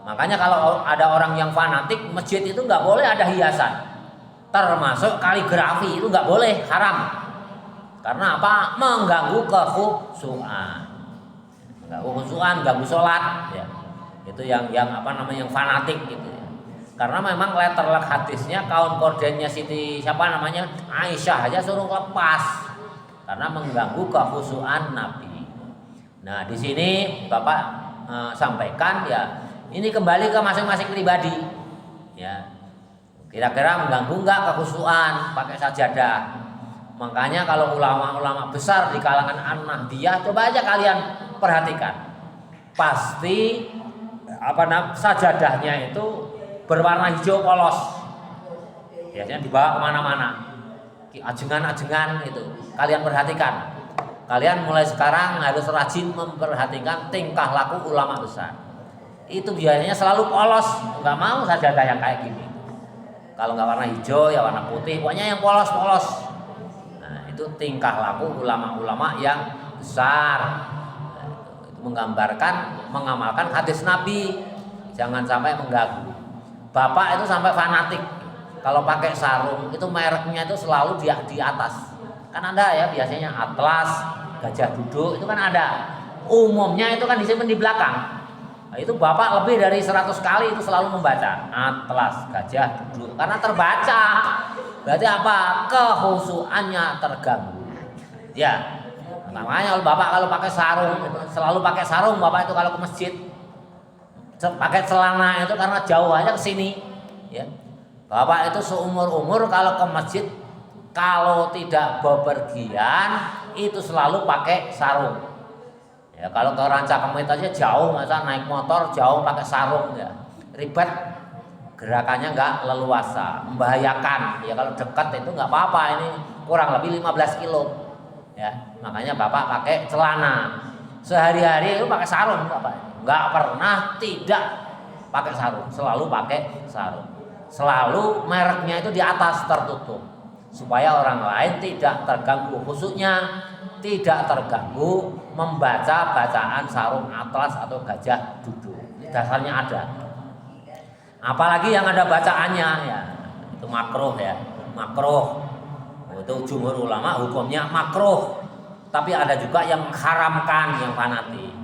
Makanya kalau ada orang yang fanatik masjid itu nggak boleh ada hiasan. Termasuk kaligrafi itu nggak boleh, haram. Karena apa? Mengganggu kekhusyuan. Mengganggu kekhusyuan, ganggu sholat ya. Itu yang yang fanatik gitu ya. Karena memang letterlock hadisnya kain kordennya Siti Aisyah aja suruh lepas karena mengganggu kekhusyuan Nabi. Nah, di sini Bapak sampaikan ya, ini kembali ke masing-masing pribadi. Ya. Kira-kira mengganggu enggak kekhusyuan pakai sajadah? Makanya kalau ulama-ulama besar di kalangan An-Nahdiyah, coba aja kalian perhatikan. Pasti sajadahnya itu berwarna hijau polos. Biasanya dibawa kemana-mana. Ajengan-ajengan itu. Kalian perhatikan. Kalian mulai sekarang harus rajin memperhatikan tingkah laku ulama besar. Itu biasanya selalu polos. Nggak mau sajadah yang kayak gini. Kalau nggak warna hijau ya warna putih. Pokoknya yang polos-polos. Itu tingkah laku ulama-ulama yang besar. Itu menggambarkan, mengamalkan hadis Nabi. Jangan sampai mengganggu. Bapak itu sampai fanatik. Kalau pakai sarung itu mereknya itu selalu di atas. Kan ada ya biasanya Atlas, Gajah Duduk itu kan ada. Umumnya itu kan disimpan di belakang. Nah, itu Bapak lebih dari 100 kali itu selalu membaca Atlas, Gajah Duduk karena terbaca. Berarti apa? Kekhusyuannya terganggu. Ya. Makanya kalau Bapak kalau pakai sarung, selalu pakai sarung Bapak itu kalau ke masjid. Pakai celana itu karena jauh aja ke sini, ya. Bapak itu seumur-umur kalau ke masjid kalau tidak bepergian itu selalu pakai sarung. Ya, kalau ke Rancakemet aja jauh, masa naik motor jauh pakai sarung ya. Ribet. Gerakannya enggak leluasa, membahayakan. Ya kalau dekat itu enggak apa-apa, ini kurang lebih 15 kilo. Ya, makanya Bapak pakai celana. Sehari-hari itu pakai sarung Bapak. Enggak pernah tidak pakai sarung, selalu pakai sarung. Selalu mereknya itu di atas tertutup supaya orang lain tidak terganggu khusyuknya, tidak terganggu membaca bacaan sarung Atlas atau Gajah Duduk. Ini dasarnya ada. Apalagi yang ada bacaannya ya itu makruh ya, makruh. Itu jumhur ulama hukumnya makruh. Tapi ada juga yang mengharamkan, yang fanatik.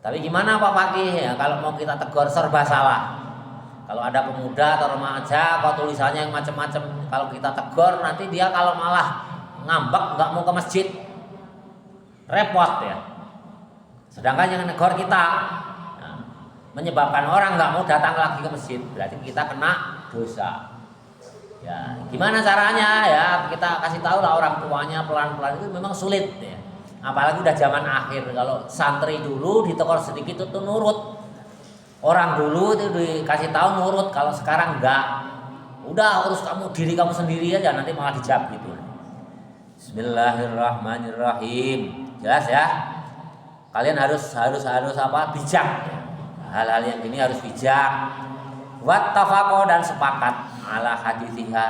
Tapi gimana Pak Fakih ya kalau mau kita tegur serba salah. Kalau ada pemuda atau remaja kalau tulisannya yang macam-macam, kalau kita tegur nanti dia kalau malah ngambek nggak mau ke masjid, repot ya. Sedangkan yang negor kita menyebabkan orang nggak mau datang lagi ke masjid, berarti kita kena dosa. Ya, gimana caranya ya? Kita kasih tahu lah orang tuanya pelan-pelan, itu memang sulit ya. Apalagi udah zaman akhir. Kalau santri dulu ditegur sedikit itu nurut. Orang dulu itu dikasih tahu nurut, kalau sekarang enggak. Udah urus diri kamu sendiri aja, nanti malah dijawab gitu. Bismillahirrahmanirrahim. Jelas ya? Kalian harus apa? Bijak. Hal-hal yang ini harus bijak. Wattafaqo dan sepakat ala hadithiha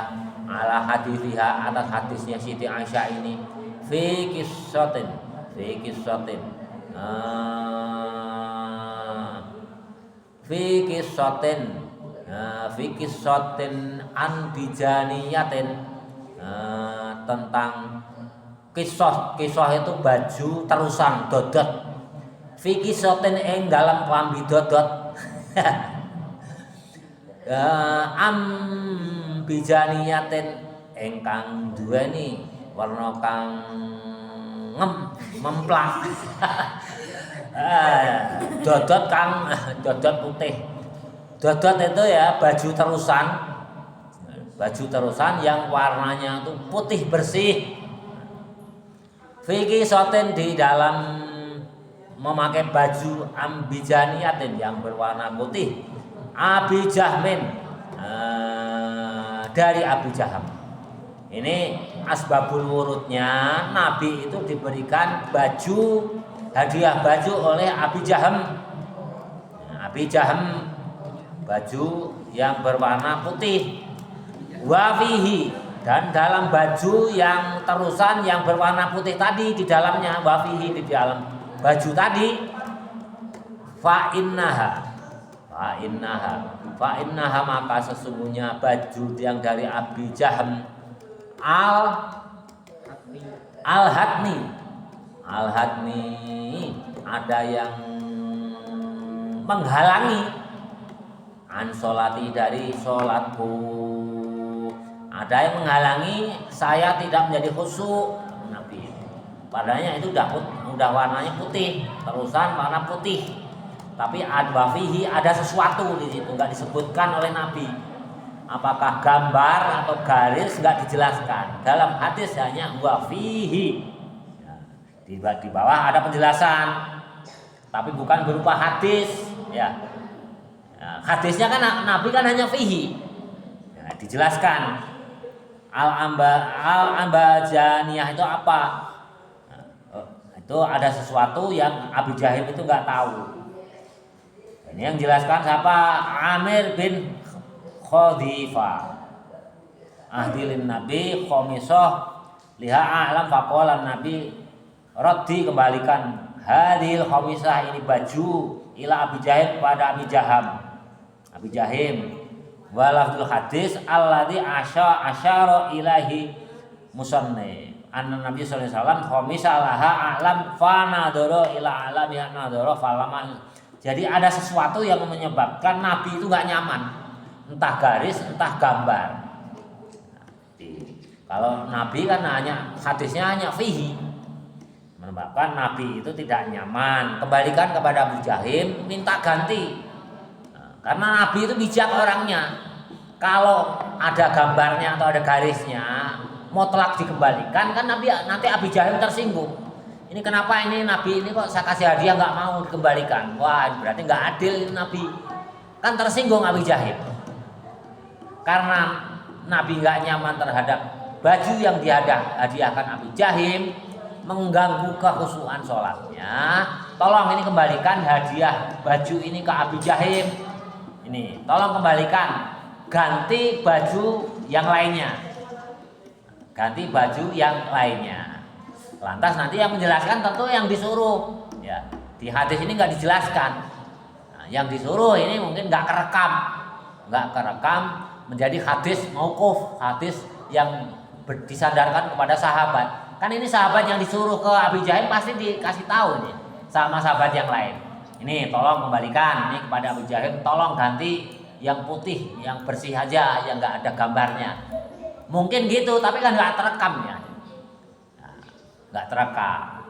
atas hadisnya Siti Aisyah ini fi qissatin an bijaniyatin, tentang kisah itu baju terusan dodot, fi qissatin ing dalam klambi dodot. Am bijaniyatin ingkang duweni warna kang memplak. Dodot putih. Dodot itu ya baju terusan yang warnanya itu putih bersih. Fikih soten di dalam memakai baju ambijaniyatin yang berwarna putih. Abi Jahmin, dari Abi Jaham. Ini asbabul wurudnya, Nabi itu diberikan hadiah baju oleh Abi Jaham. Abi Jaham baju yang berwarna putih. Wafihi, dan dalam baju yang terusan yang berwarna putih tadi, di dalamnya wafihi, di dalam baju tadi, fa innaha maka sesungguhnya baju yang dari Abi Jaham al-hatni ada yang menghalangi an sholati dari sholatku, ada yang menghalangi saya tidak menjadi khusyuk. Nabi padanya itu udah warnanya putih, terusan warna putih, tapi adwafihi ada sesuatu di situ nggak disebutkan oleh Nabi. Apakah gambar atau garis nggak dijelaskan. Dalam hadis hanya wafihi. Di bawah ada penjelasan, tapi bukan berupa hadis. Ya, hadisnya kan Nabi kan hanya fihi. Ya, dijelaskan. Al-ambajaniyah itu apa? Itu ada sesuatu yang Abi Jahim itu nggak tahu. Ini yang jelaskan siapa? Amir bin Khadifah. Ahdilin Nabi khomisoh liha a'lam faqala Nabi raddi, kembalikan hadil khomisah ini baju ila Abi Jahim pada Abi Jahim walafdul hadis alladzi asyara ilahi musannif anna Nabi sallallahu alaihi wasallam khomisah laha a'lam fa nadara ila a'lam ya nadara falama. Jadi ada sesuatu yang menyebabkan Nabi itu gak nyaman, entah garis, entah gambar. Kalau Nabi kan hadisnya hanya fihi, menyebabkan Nabi itu tidak nyaman. Kembalikan kepada Abu Jahim, minta ganti. Karena Nabi itu bijak orangnya. Kalau ada gambarnya atau ada garisnya, mutlak dikembalikan, kan nanti Abu Jahim tersinggung. Ini kenapa ini Nabi ini kok saya kasih hadiah nggak mau dikembalikan? Wah, berarti nggak adil ini Nabi. Kan tersinggung Abi Jahim. Karena Nabi nggak nyaman terhadap baju yang dihadiahkan Abi Jahim, mengganggu kekhusyuan sholatnya. Tolong ini kembalikan hadiah baju ini ke Abi Jahim. Ini, tolong kembalikan, ganti baju yang lainnya. Lantas nanti yang menjelaskan tentu yang disuruh. Ya, di hadis ini nggak dijelaskan. Nah, yang disuruh ini mungkin nggak kerekam menjadi hadis mauquf, hadis yang disandarkan kepada sahabat. Kan ini sahabat yang disuruh ke Abi Jahim pasti dikasih tahu nih sama sahabat yang lain. Ini tolong kembalikan ini kepada Abi Jahim, tolong ganti yang putih, yang bersih aja, yang nggak ada gambarnya. Mungkin gitu, tapi kan nggak terekam ya. Nggak terekam.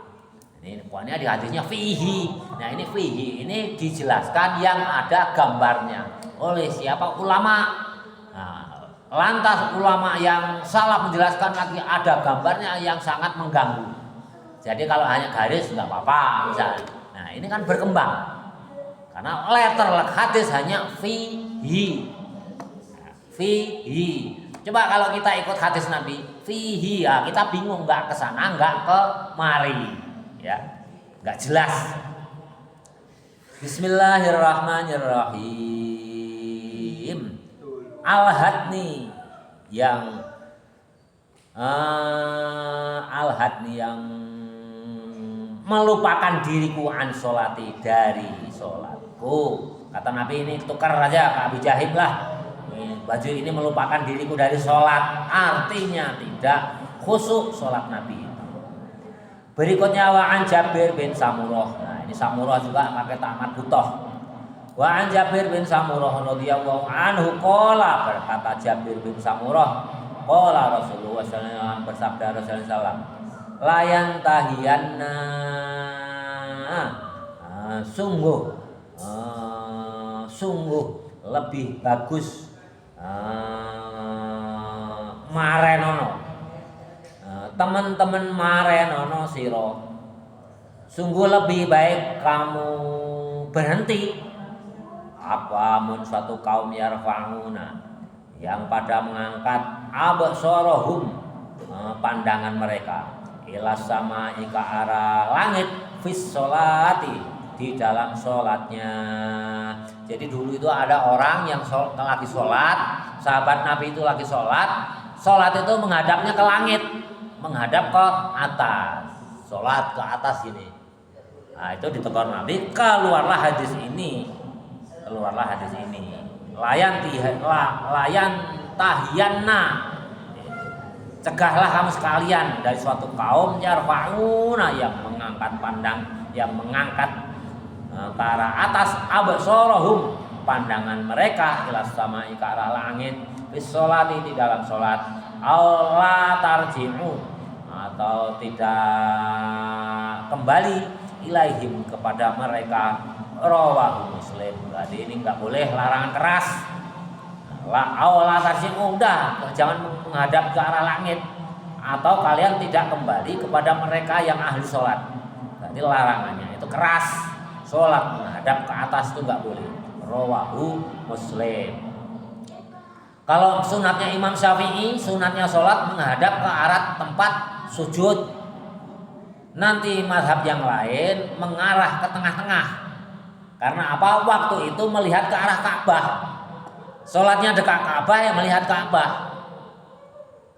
Ini pokoknya di hadisnya fihi. Nah ini fihi ini dijelaskan yang ada gambarnya oleh siapa? Ulama. Nah, lantas ulama yang salah menjelaskan lagi ada gambarnya yang sangat mengganggu. Jadi kalau hanya garis nggak apa-apa misalnya. Nah ini kan berkembang karena letter hadis hanya fihi. Fihi. Coba kalau kita ikut hadis Nabi, fihi ya kita bingung nggak ke sana nggak ke mari, ya nggak jelas. Bismillahirrahmanirrahim. Al-hadni yang melupakan diriku an sholati dari sholatku. Kata Nabi ini tukar aja ke Abi Jahim lah. Baju ini melupakan diriku dari sholat, artinya tidak khusyuk sholat Nabi. Berikutnya wa an Jabir bin Samurah. Nah ini Samurah juga pakai tamat butoh. Wa an Jabir bin Samurah radhiyallahu anhu qala, berkata Jabir bin Samurah, qala Rasulullah sallallahu alaihi wasallam, bersabda Rasulullah sallallahu layan tahiyanna, sungguh lebih bagus marenono, teman-teman marenono siro, sungguh lebih baik kamu berhenti apamun suatu kaum yarfa'una yang pada mengangkat absarahum, pandangan mereka ila sama ika arah langit fis sholati, di dalam sholatnya. Jadi dulu itu ada orang yang lagi sholat, sahabat Nabi itu lagi sholat itu menghadapnya ke langit, menghadap ke atas, sholat ke atas ini. Nah itu ditegur Nabi, keluarlah hadis ini. Layan tahiyanna, cegahlah kamu sekalian dari suatu kaum yarfa'una yang mengangkat ke arah atas absarahum, pandangan mereka ila sama'i, ke arah langit, bis sholati, di dalam sholat, alla tarji'u, atau tidak kembali ilaihim, kepada mereka, rawahu Muslim. Jadi ini enggak boleh, larangan keras. La tarji'u, udah jangan menghadap ke arah langit, atau kalian tidak kembali kepada mereka yang ahli sholat. Jadi larangannya itu keras. Sholat menghadap ke atas itu nggak boleh. Rawahu Muslim. Kalau sunatnya Imam Syafi'i, sunatnya sholat menghadap ke arah tempat sujud. Nanti mazhab yang lain mengarah ke tengah-tengah. Karena apa? Waktu itu melihat ke arah Ka'bah. Sholatnya dekat Ka'bah, ya melihat Ka'bah.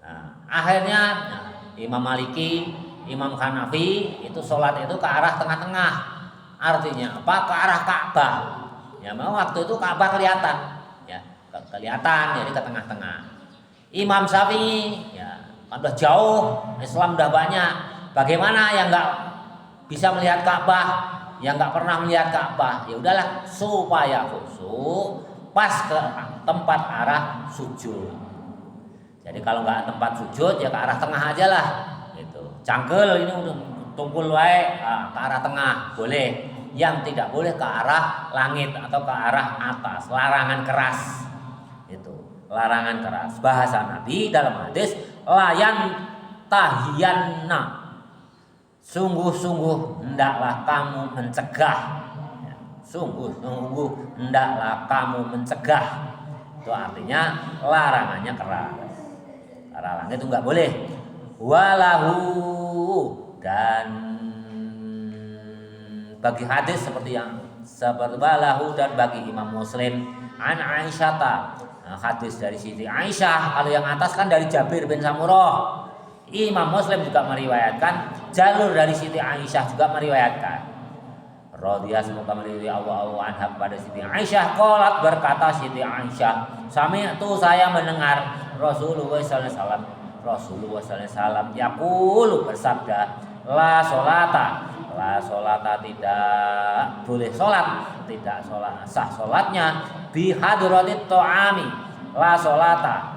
Nah, akhirnya Imam Maliki, Imam Hanafi itu sholat itu ke arah tengah-tengah. Artinya apa? Ke arah Ka'bah. Ya memang waktu itu Ka'bah kelihatan, ya kelihatan, jadi ke tengah-tengah. Imam Syafi'i ya kan udah jauh, Islam udah banyak. Bagaimana yang nggak bisa melihat Ka'bah, yang nggak pernah melihat Ka'bah? Ya udahlah, supaya khusyuk pas ke tempat arah sujud. Jadi kalau nggak tempat sujud ya ke arah tengah aja lah. Gitu. Cangkel ini udah tungkul wae, ke arah tengah boleh. Yang tidak boleh ke arah langit atau ke arah atas, larangan keras. Itu larangan keras. Bahasa Nabi dalam hadis, layan tahiyanna, sungguh-sungguh hendaklah kamu mencegah. Sungguh-sungguh hendaklah kamu mencegah. Itu artinya larangannya keras. Arah langit itu nggak boleh. Walahu, dan bagi hadis seperti walahu, dan bagi Imam Muslim an Aisyata, hadis dari Siti Aisyah. Kalau yang atas kan dari Jabir bin Samurah. Imam Muslim juga meriwayatkan jalur dari Siti Aisyah, juga meriwayatkan. Radhiyallahu semoga meridhai Allah anha, pada Siti Aisyah, qalat, berkata Siti Aisyah, sami'tu, saya mendengar Rasulullah sallallahu alaihi wasallam yaqulu, bersabda, la sholata, tidak boleh sholat, tidak sah sholatnya bi hadratit ta'ami, la sholata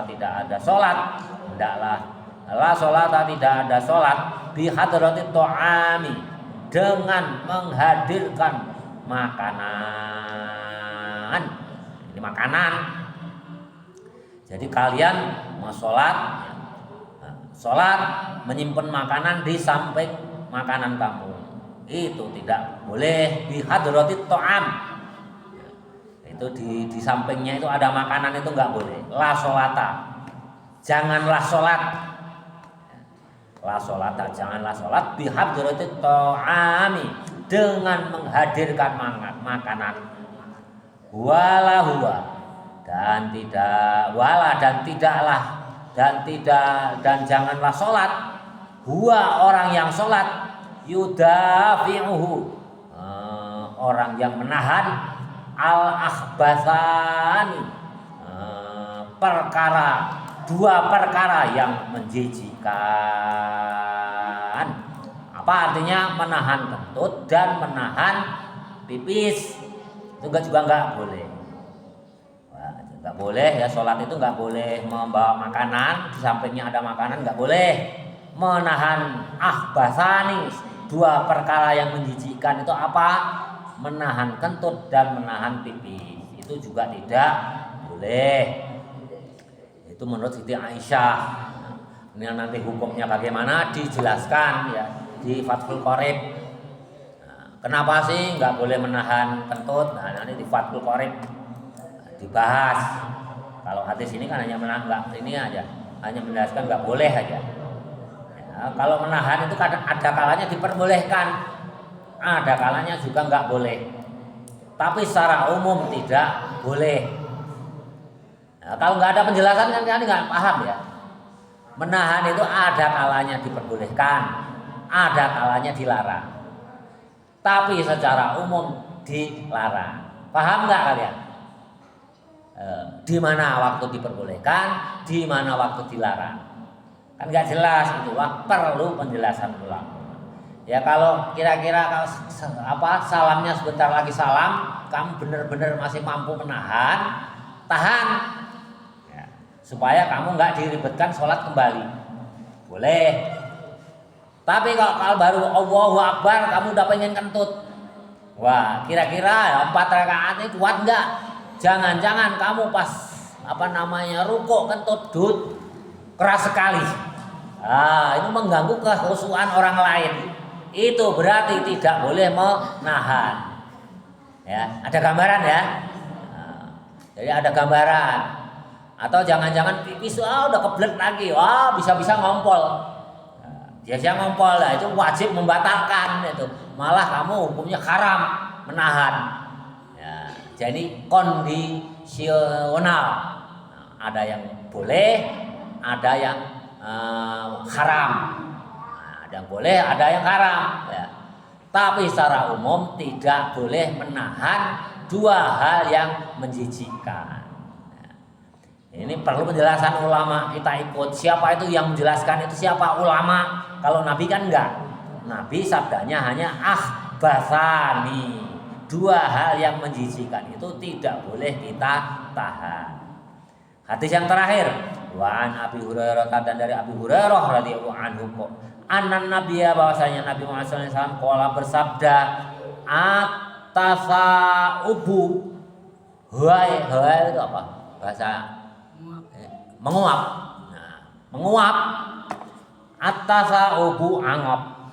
tidak ada sholat, hendaklah La sholata, tidak ada sholat bi hadratit ta'ami, dengan menghadirkan makanan. Ini makanan. Jadi kalian mau sholat, sholat menyimpan makanan di samping makanan kamu, itu tidak boleh. Bi hadratit ta'am, itu di sampingnya itu ada makanan, itu nggak boleh. La sholata, janganlah sholat. La sholata, janganlah sholat bi hadratit ta'ami, dengan menghadirkan makanan. Wala huwa, dan tidak, wala dan tidaklah, dan janganlah sholat huwa, orang yang sholat, yudafi'uhu, orang yang menahan, al akhbathani, perkara, dua perkara yang menjijikan. Apa artinya menahan kentut dan menahan pipis? Itu juga nggak boleh. Wah, nggak boleh ya, sholat itu nggak boleh membawa makanan, di sampingnya ada makanan, nggak boleh. Menahan akhbathani, dua perkara yang menjijikan, itu apa? Menahan kentut dan menahan pipis, itu juga tidak boleh. Itu menurut Siti Aisyah. Ini nanti hukumnya bagaimana dijelaskan ya di Fathul Qorib. Kenapa sih nggak boleh menahan kentut? Nah, nanti di Fathul Qorib dibahas. Kalau hadis ini kan hanya menahan, nggak ini aja, hanya menjelaskan nggak boleh aja. Ya, kalau menahan itu kadang ada kalanya diperbolehkan, ada kalanya juga nggak boleh. Tapi secara umum tidak boleh. Nah, kalau nggak ada penjelasan kan kalian nggak paham ya. Menahan itu ada kalanya diperbolehkan, ada kalanya dilarang. Tapi secara umum dilarang. Paham nggak kalian? Di mana waktu diperbolehkan, di mana waktu dilarang? Kan nggak jelas itu. Perlu penjelasan ulang. Ya kalau kira-kira kalau salamnya sebentar lagi salam, kamu benar-benar masih mampu menahan, tahan. Supaya kamu nggak diribetkan sholat kembali, boleh. Tapi kalau baru Allahu Akbar kamu udah pengen kentut, wah kira-kira 4 rakaat ini kuat nggak? Jangan-jangan kamu pas rukuk kentut dud keras sekali. Itu mengganggu kekhusyuan orang lain. Itu berarti tidak boleh menahan. Ya, ada gambaran ya. Jadi ada gambaran. Atau jangan-jangan pipis udah kebelet lagi, bisa-bisa ngompol. Biasanya ngompol lah, itu wajib membatalkan itu. Malah kamu hukumnya haram menahan. Ya, jadi kondisional. Ada yang boleh, ada yang haram. Ada yang boleh, ada yang haram. Ya. Tapi secara umum tidak boleh menahan dua hal yang menjijikkan. Ini perlu penjelasan ulama, kita ikut. Siapa itu yang menjelaskan itu? Siapa? Ulama. Kalau Nabi kan enggak. Nabi sabdanya hanya akhbathani, dua hal yang menjijikan itu tidak boleh kita tahan. Hadis yang terakhir, wa an Abi Hurairah, dan dari Abi Hurairah radhiyallahu anhu, anna nabiyya, bahwasanya Nabi Muhammad SAW qala bersabda, at-tasaubu. Hai itu apa? Bahasa menguap. Nah, menguap. At-tasaubu angop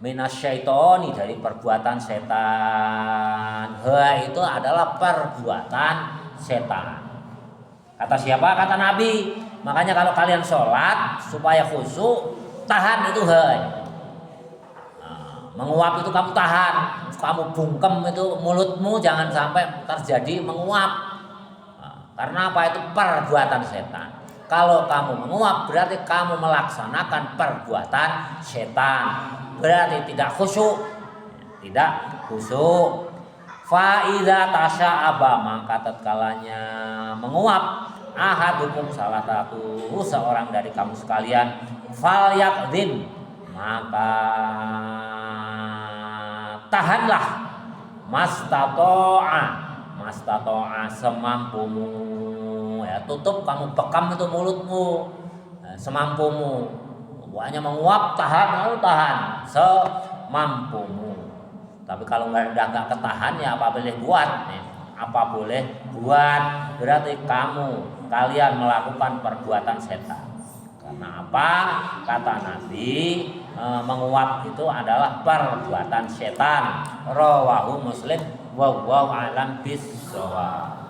minasyaitoni, dari perbuatan setan. Itu adalah perbuatan setan. Kata siapa? Kata Nabi. Makanya kalau kalian sholat supaya khusyuk, tahan itu menguap itu kamu tahan. Kamu bungkem itu mulutmu, jangan sampai terjadi menguap. Karena apa? Itu perbuatan setan. Kalau kamu menguap berarti kamu melaksanakan perbuatan setan. Berarti tidak khusyuk. Tidak khusyuk. Fa idza tasya'aba, maka tatkalanya menguap ahadukum, salah satu seorang dari kamu sekalian, falyakdzim, maka tahanlah, mastato'a semampumu. Ya, tutup, kamu bekam itu mulutmu semampumu. hanya menguap, tahan, lalu tahan semampumu. Tapi kalau nggak ketahan ya apa boleh buat nih? Apa boleh buat? Berarti kalian melakukan perbuatan setan. Karena apa? Kata Nabi, menguap itu adalah perbuatan setan. Rawahu Muslim wa alam bis-shawab.